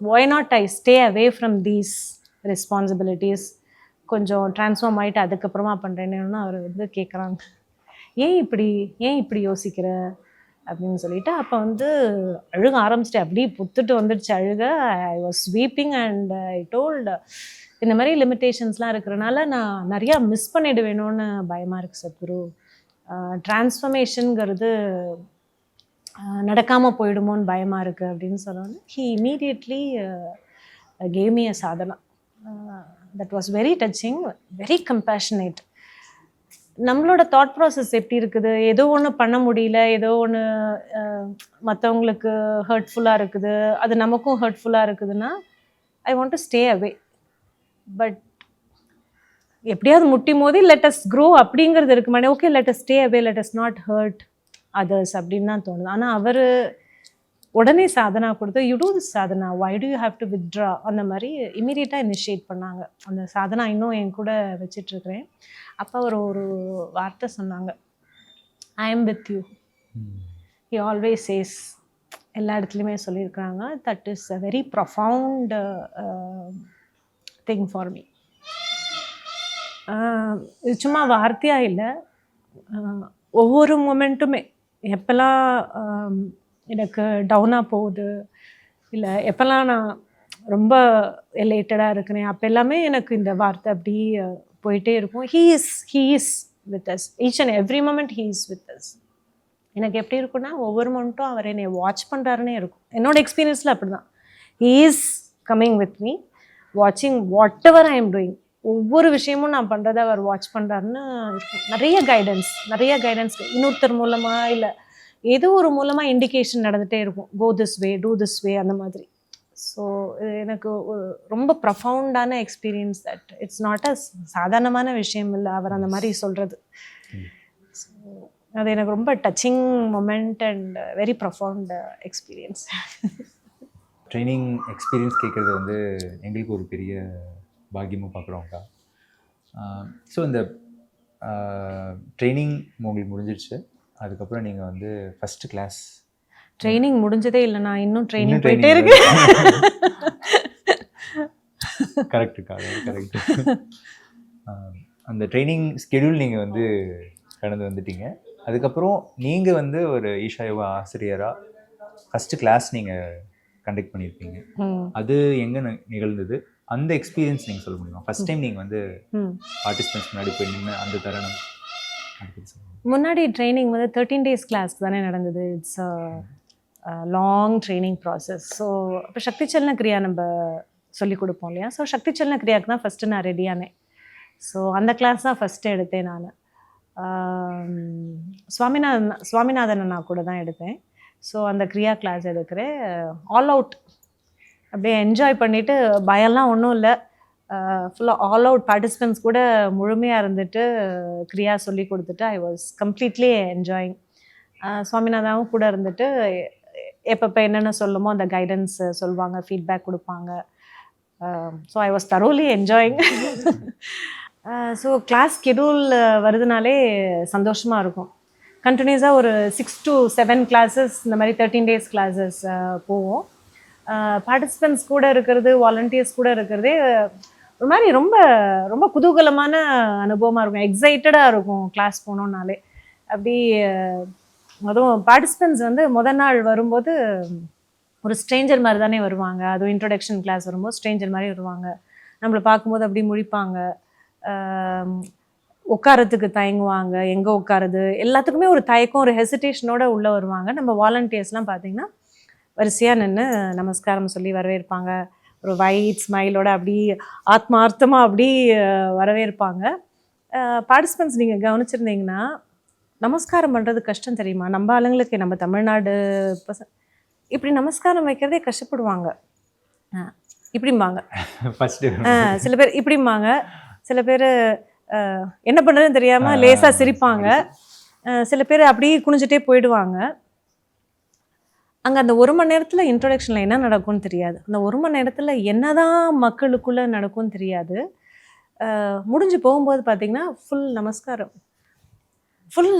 why not I stay away from these responsibilities, கொஞ்சம் ட்ரான்ஸ்ஃபார்ம் ஆகிட்டு அதுக்கப்புறமா பண்ணுறேன்னு அவர் வந்து கேட்குறாங்க, ஏன் இப்படி யோசிக்கிற அப்படின்னு சொல்லிட்டு. அப்போ வந்து அழுக ஆரம்பிச்சிட்டேன், அப்படியே புத்துட்டு வந்துடுச்சு அழுக. I was sweeping and I told, இந்த மாதிரி லிமிட்டேஷன்ஸ்லாம் இருக்கிறனால நான் நிறையா மிஸ் பண்ணிடுவேணும்னு பயமாக இருக்குது சத்குரு, டிரான்ஸ்ஃபர்மேஷனுங்கிறது நடக்காமல் போயிடுமோன்னு பயமாக இருக்குது அப்படின்னு சொன்னோன்னே he immediately gave me a Sadhana. That was very touching, very compassionate. நம்மளோட தாட் ப்ராசஸ் எப்படி இருக்குது, ஏதோ ஒன்று பண்ண முடியல, ஏதோ ஒன்று மற்றவங்களுக்கு ஹர்ட்ஃபுல்லாக இருக்குது, அது நமக்கும் ஹர்ட்ஃபுல்லாக இருக்குதுன்னா I want to stay away. But எப்படியாவது முட்டி மோதி லெட் அஸ் க்ரோ அப்படிங்கிறது இருக்கு madam. Okay, let us stay away, let us not hurt others அப்படின்னு தான் தோணுது. ஆனால் அவர் உடனே சாதனா கொடுத்து you do this sadhana, why do you have to withdraw, அந்த மாதிரி இமீடியட்டாக இனிஷியேட் பண்ணாங்க. அந்த சாதனா இன்னும் என் கூட வச்சிட்ருக்கிறேன். அப்போ அவர் ஒரு வார்த்தை சொன்னாங்க, I am with you. He always says, எல்லா இடத்துலையுமே சொல்லியிருக்கிறாங்க. That is a very profound thing for me. இது சும்மா வார்த்தையாக இல்லை, ஒவ்வொரு மொமெண்ட்டுமே எப்போல்லாம் எனக்கு டவுனாக போகுது, இல்லை எப்போல்லாம் நான் ரொம்ப எலேட்டடாக இருக்கிறேன், அப்போ எல்லாமே எனக்கு இந்த வார்த்தை அப்படி போயிட்டே இருக்கும். He is with us each and every moment, he is with us. எனக்கு எப்படி இருக்குன்னா ஒவ்வொரு மொமெண்ட்டும் அவர் என்னை வாட்ச் பண்ணுறாருன்னே இருக்கும். என்னோட எக்ஸ்பீரியன்ஸில் அப்படி தான். He is coming with me, வாட்சிங் whatever I am doing. ஒவ்வொரு விஷயமும் நான் பண்ணுறதை அவர் வாட்ச் பண்ணுறாருன்னு இருக்கும். நிறைய கைடன்ஸ் இன்னொருத்தர் மூலமாக இல்லை ஏதோ ஒரு மூலமாக இண்டிகேஷன் நடந்துகிட்டே இருக்கும். Go this way, do this way, அந்த மாதிரி. ஸோ எனக்கு ரொம்ப ப்ரொஃபவுண்டான experience. That it's not a சாதாரணமான விஷயம் இல்லை அவர் அந்த மாதிரி சொல்கிறது. ஸோ அது எனக்கு ரொம்ப touching moment and very profound experience. Training experience கேட்குறது வந்து எங்களுக்கு ஒரு பெரிய பாக்கியமாக பார்க்குறோம்க்கா. ஸோ இந்த ட்ரைனிங் உங்களுக்கு முடிஞ்சிடுச்சு, அதுக்கப்புறம் நீங்கள் வந்து ஃபஸ்ட்டு கிளாஸ். ட்ரைனிங் முடிஞ்சதே இல்லை, நான் இன்னும் ட்ரைனிங் போயிட்டே இருக்கேன். கரெக்டுக்கா, கரெக்டு. அந்த ட்ரைனிங் ஸ்கெடியூல் நீங்கள் வந்து கடந்து வந்துட்டீங்க. அதுக்கப்புறம் நீங்கள் வந்து ஒரு ஈஷா யோகா ஆசிரியராக ஃபஸ்ட்டு கிளாஸ் நீங்கள் கண்டக்ட் பண்ணியிருப்பீங்க. அது எங்கே நிகழ்ந்தது, அந்த எக்ஸ்பீரியன்ஸ் நீங்கள் சொல்ல முடியுமா? ஃபர்ஸ்ட் டைம் நீங்கள் வந்து பார்ட்டிசிபென்ட்ஸ் முன்னாடி போய் நின்று அந்த தருணம். முன்னாடி ட்ரைனிங் வந்து 13 days கிளாஸ் தானே நடந்தது. It's long training process. So அப்போ சக்தி சலன கிரியா நம்ம சொல்லிக் கொடுப்போம் இல்லையா. ஸோ சக்தி சலன கிரியாவுக்கு தான் ஃபஸ்ட்டு நான் ரெடியானேன். ஸோ அந்த கிளாஸ் தான் ஃபஸ்ட்டு எடுத்தேன் நான். சுவாமிநாதன் நான் கூட தான் எடுத்தேன். ஸோ அந்த கிரியா கிளாஸ் எடுக்கிறேன். ஆல் அவுட் அப்படியே என்ஜாய் பண்ணிவிட்டு, பயம்லாம் ஒன்றும் இல்லை, ஃபுல்லாக ஆல் அவுட் பார்ட்டிசிபென்ட்ஸ் கூட முழுமையாக இருந்துட்டு கிரியா சொல்லி கொடுத்துட்டு ஐ வாஸ் கம்ப்ளீட்லி என்ஜாயிங். சுவாமிநாதாவும் கூட இருந்துட்டு எப்பப்போ என்னென்ன சொல்லுமோ அந்த கைடன்ஸ் சொல்லுவாங்க, ஃபீட்பேக் கொடுப்பாங்க. So I was thoroughly enjoying. So class schedule வருதுனாலே சந்தோஷமாக இருக்கும். கண்டினியூஸாக ஒரு 6 to 7 கிளாஸஸ் இந்த மாதிரி 13 days கிளாஸஸ் போவோம். பார்ட்டிசிபென்ட்ஸ் கூட இருக்கிறது, வாலண்டியர்ஸ் கூட இருக்கிறதே ஒரு மாதிரி ரொம்ப ரொம்ப குதூகலமான அனுபவமாக இருக்கும். எக்ஸைட்டடாக இருக்கும் கிளாஸ் போனோம்னாலே. அப்படி அதுவும் பார்ட்டிசிபென்ட்ஸ் வந்து முதல் நாள் வரும்போது ஒரு ஸ்ட்ரேஞ்சர் மாதிரி தானே வருவாங்க. அதுவும் இன்ட்ரொடக்ஷன் கிளாஸ் வரும்போது ஸ்ட்ரேஞ்சர் மாதிரி வருவாங்க. நம்மளை பார்க்கும்போது அப்படி முழிப்பாங்க, உட்காரத்துக்கு தயங்குவாங்க, எங்கே உட்காருது எல்லாத்துக்குமே ஒரு தயக்கம், ஒரு ஹெசிடேஷனோட உள்ளே வருவாங்க. நம்ம வாலண்டியர்ஸ்லாம் பார்த்திங்கன்னா வரிசையாக நின்று நமஸ்காரம் சொல்லி வரவேற்பாங்க. ஒரு வைட் ஸ்மைலோட அப்படி ஆத்மார்த்தமாக அப்படி வரவேற்பாங்க. பார்ட்டிசிபென்ட்ஸ் நீங்கள் கவனிச்சிருந்தீங்கன்னா நமஸ்காரம் பண்ணுறது கஷ்டம் தெரியுமா? நம்ம ஆளுங்களுக்கு, நம்ம தமிழ்நாடு இப்படி நமஸ்காரம் வைக்கிறதே கஷ்டப்படுவாங்க. இப்படிம்பாங்க சில பேர், இப்படிம்பாங்க சில பேர், என்ன பண்ணுறதுன்னு தெரியாமல் லேசாக சிரிப்பாங்க. சில பேர் அப்படியே குனிஞ்சிட்டே போயிடுவாங்க. அங்கே அந்த 1 மணி நேரத்தில் இன்ட்ரொடக்ஷனில் என்ன நடக்கும்னு தெரியாது. அந்த 1 மணி நேரத்தில் என்ன தான் மக்களுக்குள்ளே நடக்கும்னு தெரியாது. முடிஞ்சு போகும்போது பார்த்திங்கன்னா ஃபுல்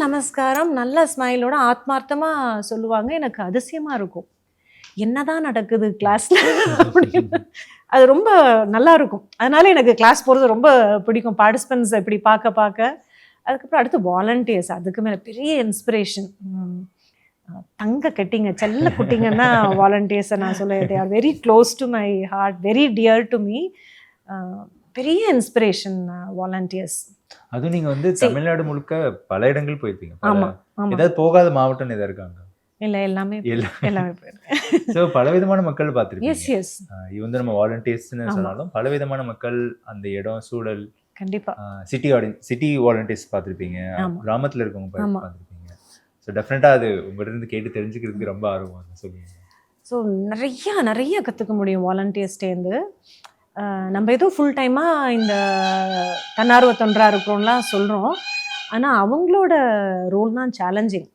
நமஸ்காரம் நல்ல ஸ்மைலோட ஆத்மார்த்தமாக சொல்லுவாங்க. எனக்கு அதிசயமாக இருக்கும், என்ன தான் நடக்குது கிளாஸில் அப்படின்னு. அது ரொம்ப நல்லா இருக்கும். அதனால எனக்கு கிளாஸ் போகிறது ரொம்ப பிடிக்கும். பார்ட்டிசிபென்ட்ஸ் இப்படி பார்க்க அதுக்கப்புறம் அடுத்து வாலண்டியர்ஸ், அதுக்கு மேலே பெரிய இன்ஸ்பிரேஷன். தங்க கட்டிங்க, செல்ல குட்டிங்கன்னா வாலண்டியர்ஸை நான் சொல்லுவேன். They are very close to my heart, very dear to me. பெரிய இன்ஸ்பிரேஷன் வாலண்டியர்ஸ். அதுவும் நீங்கள் வந்து தமிழ்நாடு முழுக்க பல இடங்கள் போயிருப்பீங்க. ஏதாவது போகாத மாவட்டம் எதாவது இருக்காங்க? இல்லை எல்லாமே எல்லாமே போயிருக்கேன். ஸோ பலவிதமான மக்கள் பார்த்துருக்கீங்க. எஸ் எஸ் இது வந்து நம்ம வாலண்டியர்ஸ்னு சொன்னாலும் பலவிதமான மக்கள், அந்த இடம், சூழல், கண்டிப்பா. சிட்டி வாலண்டியர்ஸ் பார்த்துருப்பீங்க, ஆமா. கிராமத்தில் இருக்கவங்க ஆமா. பார்த்துருப்பீங்க. ஸோ டெஃபினட்டாக அது உங்கள்கிட்ட இருந்து கேட்டு தெரிஞ்சுக்கிறதுக்கு ரொம்ப ஆர்வம் சொல்லுவீங்க. ஸோ நிறைய கற்றுக்க முடியும் வாலண்டியர்ஸ்டேருந்து. நம்ம ஏதோ ஃபுல் டைமாக இந்த தன்னார்வ தொண்டராக இருக்கிறோம்லாம் சொல்கிறோம். ஆனால் அவங்களோட ரோல் தான் challenging.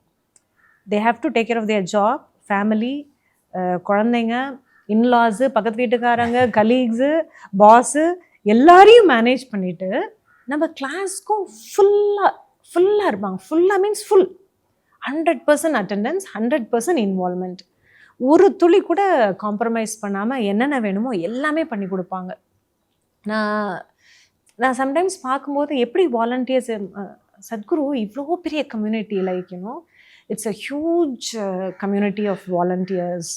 They have to take care of their job, family, குழந்தைங்க, இன்லாஸு, பக்கத்து வீட்டுக்காரங்க, கலீக்ஸு, பாஸு எல்லாரையும் மேனேஜ் பண்ணிவிட்டு நம்ம கிளாஸ்க்கும் ஃபுல்லாக இருப்பாங்க. ஃபுல்லாக மீன்ஸ் ஃபுல் 100% அட்டெண்டன்ஸ், 100% இன்வால்மெண்ட். ஒரு துளி கூட காம்ப்ரமைஸ் பண்ணாமல் என்னென்ன வேணுமோ எல்லாமே பண்ணி கொடுப்பாங்க. நான் சம்டைம்ஸ் பார்க்கும்போது எப்படி வாலண்டியர்ஸ், சத்குரு இவ்வளோ பெரிய community, like you know it's a huge community of volunteers.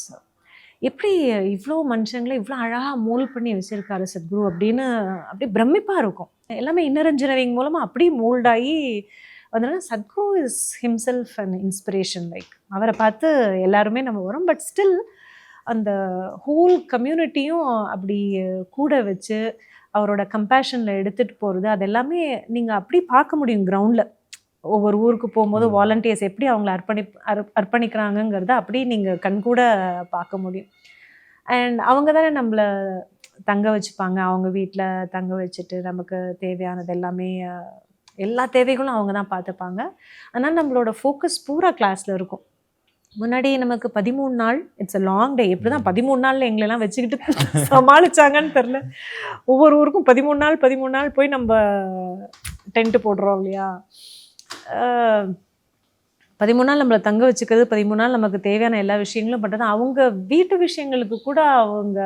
எப்படி இவ்வளோ மனுஷங்களை இவ்வளோ அழகாக மோல்ட் பண்ணி வச்சுருக்காரு சத்குரு அப்படின்னு அப்படியே பிரமிப்பாக இருக்கும். எல்லாமே இன்னர் இன்ஜினியரிங் மூலமாக அப்படியே மோல்டாகி அதனால Sadhguru is himself and inspiration. Like அவரை பார்த்து எல்லாருமே நம்ம வரோம். பட் ஸ்டில் அந்த ஹோல் கம்யூனிட்டியும் அப்படி கூட வச்சு அவரோட கம்பேஷனில் எடுத்துகிட்டு போகிறது, அது எல்லாமே நீங்கள் அப்படி பார்க்க முடியும் கிரவுண்டில். ஒவ்வொரு ஊருக்கு போகும்போது வாலண்டியர்ஸ் எப்படி அவங்கள அர்ப்பணிக்கிறாங்கங்கிறத அப்படி நீங்கள் கண்கூட பார்க்க முடியும். அண்ட் அவங்க தானே நம்மளை தங்க வச்சுப்பாங்க. அவங்க வீட்டில் தங்க வச்சுட்டு நமக்கு தேவையானது எல்லாமே, எல்லா தேவைகளும் அவங்க தான் பார்த்துப்பாங்க. ஆனால் நம்மளோட ஃபோக்கஸ் பூரா கிளாஸில் இருக்கும். முன்னாடி நமக்கு 13 நாள், இட்ஸ் அ லாங் டே. எப்படி தான் 13 நாளில் எங்களெல்லாம் வச்சுக்கிட்டு சமாளிச்சாங்கன்னு தெரில. ஒவ்வொரு ஊருக்கும் 13 நாள் போய் நம்ம டென்ட்டு போடுறோம் இல்லையா. 13 நாள் நம்மளை தங்க வச்சுக்கிறது, 13 நாள் நமக்கு தேவையான எல்லா விஷயங்களும் பண்ணுறது. அவங்க வீட்டு விஷயங்களுக்கு கூட அவங்க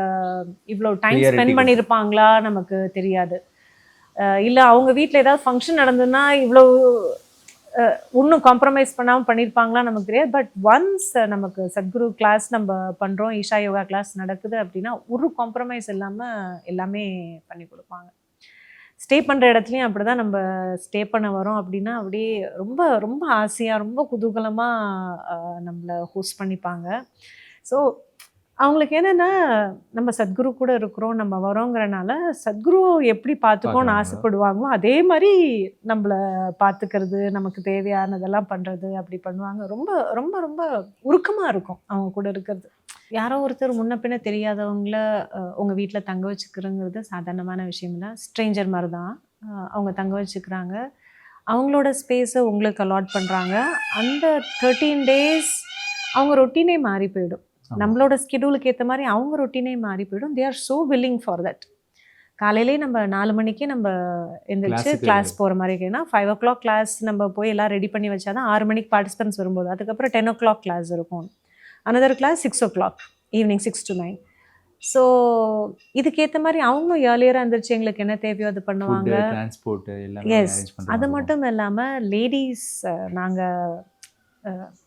இவ்வளோ டைம் ஸ்பெண்ட் பண்ணியிருப்பாங்களா நமக்கு தெரியாது. இல்லை அவங்க வீட்டில் ஏதாவது ஃபங்க்ஷன் நடந்ததுன்னா இவ்வளோ இன்னும் காம்ப்ரமைஸ் பண்ணாமல் பண்ணியிருப்பாங்களா நமக்கு தெரியாது. பட் ஒன்ஸ் நமக்கு சத்குரு கிளாஸ் நம்ம பண்ணுறோம், ஈஷா யோகா கிளாஸ் நடக்குது அப்படின்னா ஒரு காம்ப்ரமைஸ் இல்லாமல் எல்லாமே பண்ணி கொடுப்பாங்க. ஸ்டே பண்ணுற இடத்துலையும் அப்படி தான் நம்ம ஸ்டே பண்ண வரோம் அப்படின்னா அப்படியே ரொம்ப ரொம்ப ஆசையாக, ரொம்ப குதூகலமாக நம்மளை ஹோஸ்ட் பண்ணிப்பாங்க. ஸோ அவங்களுக்கு என்னென்னா நம்ம சத்குரு கூட இருக்கிறோம், நம்ம வரோங்கிறனால சத்குரு எப்படி பார்த்துக்கோன்னு ஆசைப்படுவாங்களோ அதே மாதிரி நம்மளை பார்த்துக்கிறது, நமக்கு தேவையானதெல்லாம் பண்ணுறது அப்படி பண்ணுவாங்க. ரொம்ப ரொம்ப ரொம்ப உருக்கமாக இருக்கும் அவங்க கூட இருக்கிறது. யாரோ ஒருத்தர் முன்ன பின்ன தெரியாதவங்கள உங்கள் வீட்டில் தங்க வச்சுக்கிறோங்கிறது சாதாரணமான விஷயம் தான். ஸ்ட்ரேஞ்சர் மாதிரி தான் அவங்க தங்க வச்சுக்கிறாங்க. அவங்களோட ஸ்பேஸை உங்களுக்கு அலாட் பண்ணுறாங்க. அந்த 13 days அவங்க ரொட்டீனே மாறி போயிடும். நம்மளோட ஸ்கெடியூலுக்கு ஏற்ற மாதிரி அவங்க ரொட்டீனே மாறி போயிடும். They are so willing for that. காலையிலே நம்ம 4 மணிக்கே நம்ம எந்திரிச்சு கிளாஸ் போகிற மாதிரி இருக்குன்னா 5 o'clock கிளாஸ் நம்ம போய் எல்லாம் ரெடி பண்ணி வச்சா தான் 6 மணிக்கு பார்ட்டிசிபென்ட்ஸ் வரும்போது. அதுக்கப்புறம் 10 o'clock கிளாஸ் இருக்கும். Another class 6 o'clock evening 6 to 9. So இதுக்கேற்ற மாதிரி அவங்களும் ஏர்லியராக இருந்துருச்சு எங்களுக்கு என்ன தேவையோ அது பண்ணுவாங்க. எஸ், அது மட்டும் இல்லாமல் லேடிஸ், நாங்கள்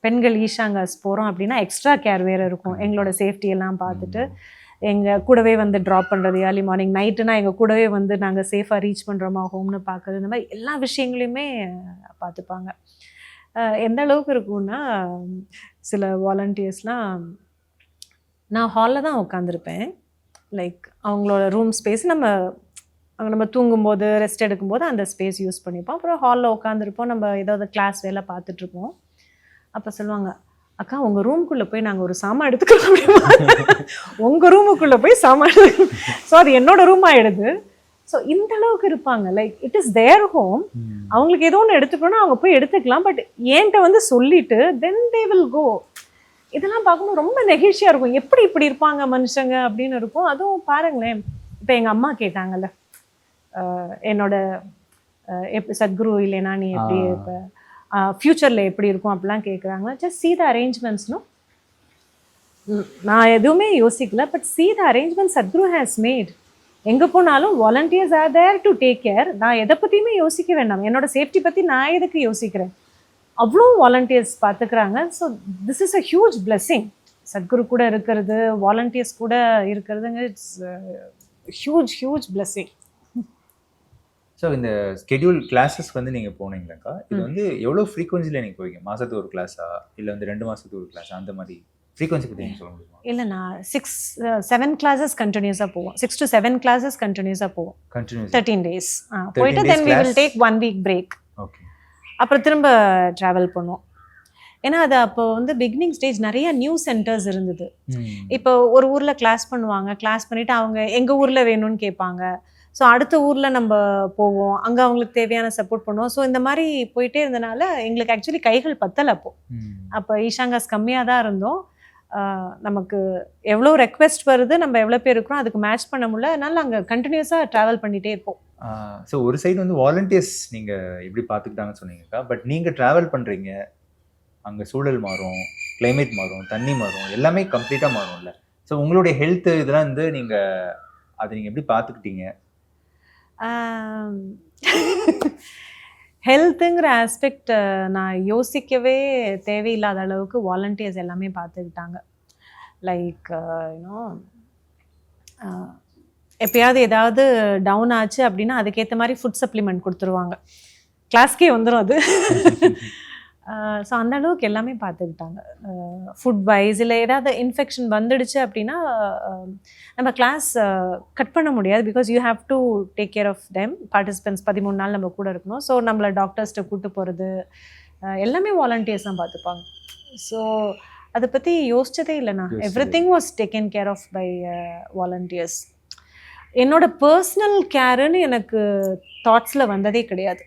பெண்கள் ஈஷாங்காஸ் போகிறோம் அப்படின்னா எக்ஸ்ட்ரா கேர் வேறு இருக்கும். எங்களோட சேஃப்டி எல்லாம் பார்த்துட்டு எங்கள் கூடவே வந்து ட்ராப் பண்ணுறது, ஏர்லி மார்னிங், நைட்டுனா எங்கள் கூடவே வந்து நாங்கள் சேஃபாக ரீச் பண்ணுறோமா ஹோம்னு பார்க்குறது, இந்த மாதிரி எல்லா விஷயங்களையுமே பார்த்துப்பாங்க. எந்த அளவுக்கு இருக்கும்னா சில வாலண்டியர்ஸ்லாம் நான் ஹாலில் தான் உட்காந்துருப்பேன். லைக் அவங்களோட ரூம் ஸ்பேஸ் நம்ம தூங்கும்போது ரெஸ்ட் எடுக்கும்போது அந்த ஸ்பேஸ் யூஸ் பண்ணிப்போம். அப்புறம் ஹாலில் உட்காந்துருப்போம், நம்ம ஏதாவது கிளாஸ் வேலை பார்த்துட்ருப்போம். அப்போ சொல்லுவாங்க, அக்கா உங்கள் ரூமுக்குள்ளே போய் நாங்கள் ஒரு சாமான் எடுத்துக்கிறோம் அப்படின்னா உங்கள் ரூமுக்குள்ளே போய் சாமான் எடுத்துக்கணும். ஸோ அது என்னோட ரூம் ஆகிடுது. ஸோ இந்த அளவுக்கு இருப்பாங்க. Like it is their home. அவங்களுக்கு ஏதோ ஒன்று எடுத்துக்கணும்னா அவங்க போய் எடுத்துக்கலாம். பட் என்கிட்ட வந்து சொல்லிட்டு தென் தே வில் கோ. இதெல்லாம் பார்க்கும்போது ரொம்ப நெகிழ்ச்சியாக இருக்கும். எப்படி இப்படி இருப்பாங்க மனுஷங்க அப்படின்னு இருக்கும். அதுவும் பாருங்களேன், இப்போ எங்கள் அம்மா கேட்டாங்கல்ல என்னோட சத்குரு இல்லைன்னா நீ எப்படி இப்போ ஃப்யூச்சரில் எப்படி இருக்கும் அப்படிலாம் கேட்குறாங்க. Just see the arrangements. நான் எதுவுமே யோசிக்கல. But see the arrangements Sadhguru has made. எங்கே போனாலும் volunteers are there to take care. நான் எதை பற்றியுமே யோசிக்க வேண்டாம். என்னோட சேஃப்டி பற்றி நான் எதுக்கு யோசிக்கிறேன்? அவ்வளோ வாலண்டியர்ஸ் பார்த்துக்கிறாங்க. So this is a huge blessing. Sadhguru கூட இருக்கிறது, வாலண்டியர்ஸ் கூட இருக்கிறதுங்க, இட்ஸ் ஹியூஜ் பிளெஸ்ஸிங். ஸோ இந்த ஸ்கெடியூல் கிளாஸஸ் வந்து நீங்கள் போனீங்களாக்கா இது வந்து எவ்வளோ ஃப்ரீக்வன்சியில் நீங்கள் போவீங்க? மாதத்துக்கு ஒரு கிளாஸா இல்லை வந்து 2 மாதத்துக்கு ஒரு கிளாஸா அந்த மாதிரி ஃப்ரீக்வன்சி பற்றி நீங்கள் சொல்ல முடியுமா? இல்லை, நான் 7 classes கண்டினியூஸாக போவோம். 6 to 7 classes கண்டினியூஸாக போவோம். கண்டினியூஸ் 13 days போயிட்டு தென் we will take 1 week break. Okay. அப்புறம் திரும்ப ட்ராவல் பண்ணுவோம். ஏன்னா அது அப்போ வந்து பிகினிங் ஸ்டேஜ் நிறைய நியூ சென்டர்ஸ் இருந்தது. இப்போ ஒரு ஊரில் கிளாஸ் பண்ணுவாங்க, கிளாஸ் பண்ணிவிட்டு அவங்க எங்கள் ஊரில் வேணும்னு கேட்பாங்க. ஸோ அடுத்த ஊரில் நம்ம போவோம், அங்கே அவங்களுக்கு தேவையான சப்போர்ட் பண்ணுவோம். ஸோ இந்த மாதிரி போயிட்டே இருந்தனால எங்களுக்கு ஆக்சுவலி கைகள் பத்தலை. அப்போ ஈஷாங்காஸ் கம்மியாக தான் இருந்தோம். நமக்கு எவ்வளோ ரெக்வெஸ்ட் வருது, நம்ம எவ்வளோ பேர் இருக்கிறோம், அதுக்கு மேட்ச் பண்ண முடியல. அதனால அங்கே கண்டினியூஸாக ட்ராவல் பண்ணிகிட்டே இருப்போம். ஸோ ஒரு சைடு வந்து வாலண்டியர்ஸ் நீங்கள் எப்படி பார்த்துக்கிட்டாங்கன்னு சொன்னீங்கக்கா. பட் நீங்கள் ட்ராவல் பண்ணுறீங்க, அங்கே சூழல் மாறும், கிளைமேட் மாறும், தண்ணி மாறும், எல்லாமே கம்ப்ளீட்டாக மாறும்ல. ஸோ உங்களுடைய ஹெல்த் இதெல்லாம் வந்து அதை நீங்கள் எப்படி பார்த்துக்கிட்டீங்க? ஹெல்த்துங்கிற ஆஸ்பெக்ட் நான் யோசிக்கவே தேவையில்லாத அளவுக்கு வாலண்டியர்ஸ் எல்லாமே பார்த்துக்கிட்டாங்க. லைக் யூனோ எப்பயாவது ஏதாவது டவுன் ஆச்சு அப்படின்னா அதுக்கேற்ற மாதிரி ஃபுட் சப்ளிமெண்ட் கொடுத்துருவாங்க. கிளாஸ்க்கே வந்துடும் அது. ஸோ அந்த அளவுக்கு எல்லாமே பார்த்துக்கிட்டாங்க. ஃபுட் வைஸ் இல்லை ஏதாவது இன்ஃபெக்ஷன் வந்துடுச்சு அப்படின்னா நம்ம கிளாஸ் கட் பண்ண முடியாது. Because you have to take care of them. Participants 13 நாள் நம்ம கூட இருக்கணும். ஸோ நம்மளை டாக்டர்ஸ்கிட்ட கூப்பிட்டு போகிறது எல்லாமே வாலண்டியர்ஸ் தான் பார்த்துப்பாங்க. ஸோ அதை பற்றி யோசிச்சதே இல்லைண்ணா. Everything was taken care of by volunteers. என்னோட பர்சனல் கேருன்னு எனக்கு தாட்ஸில் வந்ததே கிடையாது.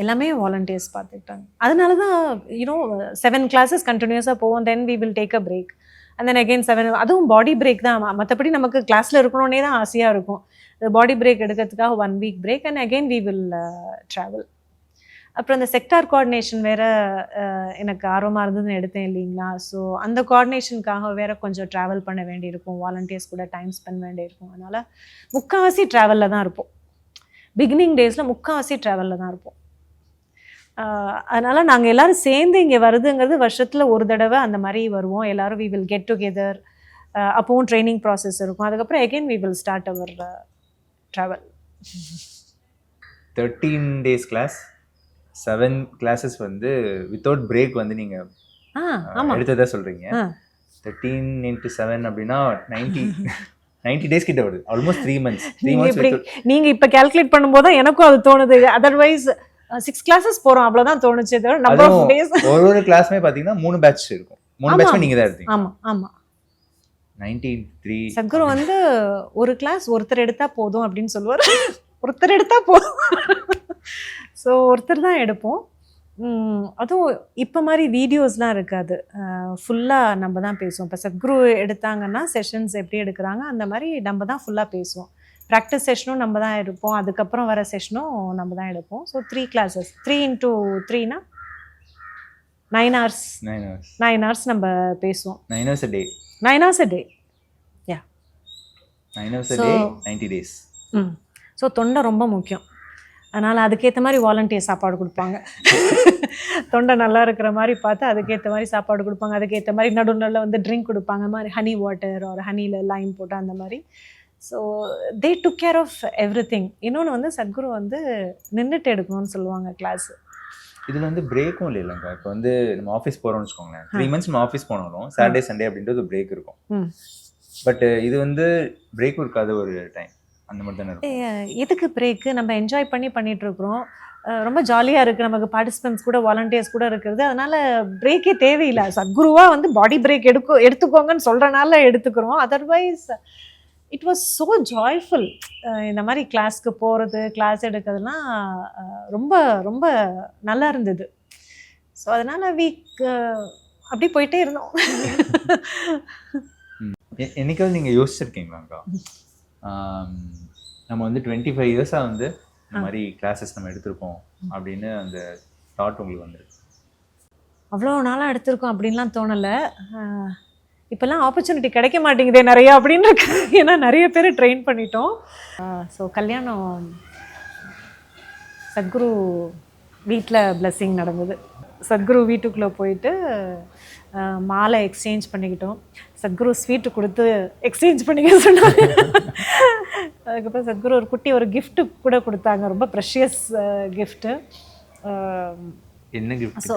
எல்லாமே வாலண்டியர்ஸ் பார்த்துக்கிட்டாங்க. அதனால தான் யூனோ 7 classes கண்டினியூஸாக போவோம். Then we will take a break and then again 7. அதுவும் பாடி பிரேக் தான். மற்றபடி நமக்கு கிளாஸில் இருக்கணுன்னே தான் ஆசையாக இருக்கும். பாடி பிரேக் எடுக்கிறதுக்காக 1 week break and again we will travel. அப்புறம் இந்த செக்டார் கோஆர்டினேஷன் வேறு எனக்கு ஆர்வமாக இருந்ததுன்னு எடுத்தேன் இல்லைங்களா. ஸோ அந்த கோஆர்டினேஷனுக்காக வேறு கொஞ்சம் ட்ராவல் பண்ண வேண்டியிருக்கும், வாலண்டியர்ஸ் கூட டைம் ஸ்பெண்ட் வேண்டியிருக்கும். அதனால் முக்கால்வாசி ட்ராவலில் தான் இருப்போம். பிகினிங் டேஸில் முக்கால்வாசி ட்ராவலில் தான் இருப்போம். அதனால் நாங்கள் எல்லோரும் சேர்ந்து இங்கே வருதுங்கிறது வருஷத்தில் ஒரு தடவை அந்த மாதிரி வருவோம். எல்லோரும் வி வில் கெட் டுகெதர். அப்போவும் ட்ரைனிங் ப்ராசஸ் இருக்கும். அதுக்கப்புறம் again we will start our travel. 13 days class, 7 classes வந்து வித்தவுட் பிரேக் வந்து நீங்கள் எடுத்ததா சொல்கிறீங்க. 13 into 7 அப்படின்னா 90 days கிட்ட வருது. Almost 3 months. நீங்கள் இப்போ கால்குலேட் பண்ணும்போது தான் எனக்கும் அது தோணுது. அதர்வைஸ் 6 classes போகிறோம் அவ்வளோதான் தோணுச்சு. நம்பர் ஆஃப் டேஸ் ஒரு கிளாஸ்மே பார்த்தீங்கன்னா 3 batch இருக்கும். 3 batch நீங்கள் தான் எடுத்தீங்க. ஆமாம் ஆமாம். 93 சத்குரு வந்து ஒரு கிளாஸ் ஒருத்தர் எடுத்தால் போதும் அப்படின்னு சொல்லுவார். ஒருத்தர் எடுத்தால் போதும். ஸோ ஒருத்தர் தான் எடுப்போம். அதுவும் இப்போ மாதிரி வீடியோஸ்லாம் இருக்காது. ஃபுல்லாக நம்ம தான் பேசுவோம். இப்போ சத்குரு எடுத்தாங்கன்னா செஷன்ஸ் எப்படி எடுக்கிறாங்க அந்த மாதிரி நம்ம தான் ஃபுல்லாக பேசுவோம். ப்ராக்டிஸ் செஷனும் நம்ம தான் எடுப்போம், அதுக்கப்புறம் வர செஷனும் நம்ம தான் எடுப்போம். So 3 classes, 3 into 3னா 9 hours. 9 hours நம்ம பேசுவோம். 9 hours a day. 9 hours a day. Yeah. 9 hours a day, 90 days. So தொண்டை ரொம்ப முக்கியம். அதனால் அதுக்கேற்ற மாதிரி வாலண்டியர் சாப்பாடு கொடுப்பாங்க. தொண்டை நல்லா இருக்கிற மாதிரி பார்த்து அதுக்கேற்ற மாதிரி சாப்பாடு கொடுப்பாங்க. அதுக்கேற்ற மாதிரி நடுநடுல வந்து ட்ரிங்க் கொடுப்பாங்க. மாதிரி ஹனி வாட்டர் ஒரு ஹனியில் லைம் போட்டு அந்த மாதிரி. So they took care of everything. இன்னொன்று வந்து சத்குரு வந்து நின்றுட்டு எடுக்கணும்னு சொல்லுவாங்க கிளாஸு. இதில் வந்து பிரேக்கும் இல்லைங்க. இப்போ வந்து நம்ம ஆஃபீஸ் போகிறோம்னு வச்சுக்கோங்களேன், 3 months நம்ம ஆஃபீஸ் போனாலும் சாட்டர்டே சண்டே அப்படின்றது பிரேக் இருக்கும். பட் இது வந்து பிரேக்கும் இருக்காது ஒரு டைம், அந்த மாதிரி தானே இருக்கும். எதுக்கு பிரேக்கு? நம்ம என்ஜாய் பண்ணிகிட்ருக்குறோம். ரொம்ப ஜாலியாக இருக்குது. நமக்கு பார்ட்டிசிபென்ட்ஸ் கூட வாலண்டியர்ஸ் கூட இருக்கிறது. அதனால் பிரேக்கே தேவையில்லை. சத்குருவாக வந்து பாடி பிரேக் எடுத்துக்கோங்கன்னு சொல்கிறனால எடுத்துக்கிறோம். Otherwise it was so joyful. இந்த மாதிரி கிளாஸ்க்கு போகிறது, கிளாஸ் எடுக்கிறதுலாம் ரொம்ப ரொம்ப நல்லா இருந்தது. ஸோ அதனால் அப்படி போயிட்டே இருந்தோம். என்னைக்காவது நீங்கள் யோசிச்சிருக்கீங்களாக்கா, நம்ம வந்து 25 years-ஆ வந்து இந்த மாதிரி கிளாஸஸ் நம்ம எடுத்திருக்கோம் அப்படின்னு அந்த தாட் உங்களுக்கு வந்துருக்கு? அவ்வளோ நாளாக எடுத்திருக்கோம் அப்படின்லாம் தோணலை. இப்போல்லாம் ஆப்பர்ச்சுனிட்டி கிடைக்க மாட்டேங்குதே நிறையா அப்படின்னு இருக்கு. ஏன்னா நிறைய பேர் ட்ரெயின் பண்ணிட்டோம். ஸோ கல்யாணம் சத்குரு வீட்டில் பிளெஸ்ஸிங் நடந்தது. சத்குரு வீட்டுக்குள்ளே போயிட்டு மாலை எக்ஸ்சேஞ்ச் பண்ணிக்கிட்டோம். சத்குரு ஸ்வீட்டு கொடுத்து எக்ஸ்சேஞ்ச் பண்ணிக்க சொன்னாங்க. அதுக்கப்புறம் சத்குரு ஒரு குட்டி ஒரு கிஃப்ட்டு கூட கொடுத்தாங்க, ரொம்ப ப்ரெஷியஸ் கிஃப்ட்டு. என்ன கிஃப்ட்? ஸோ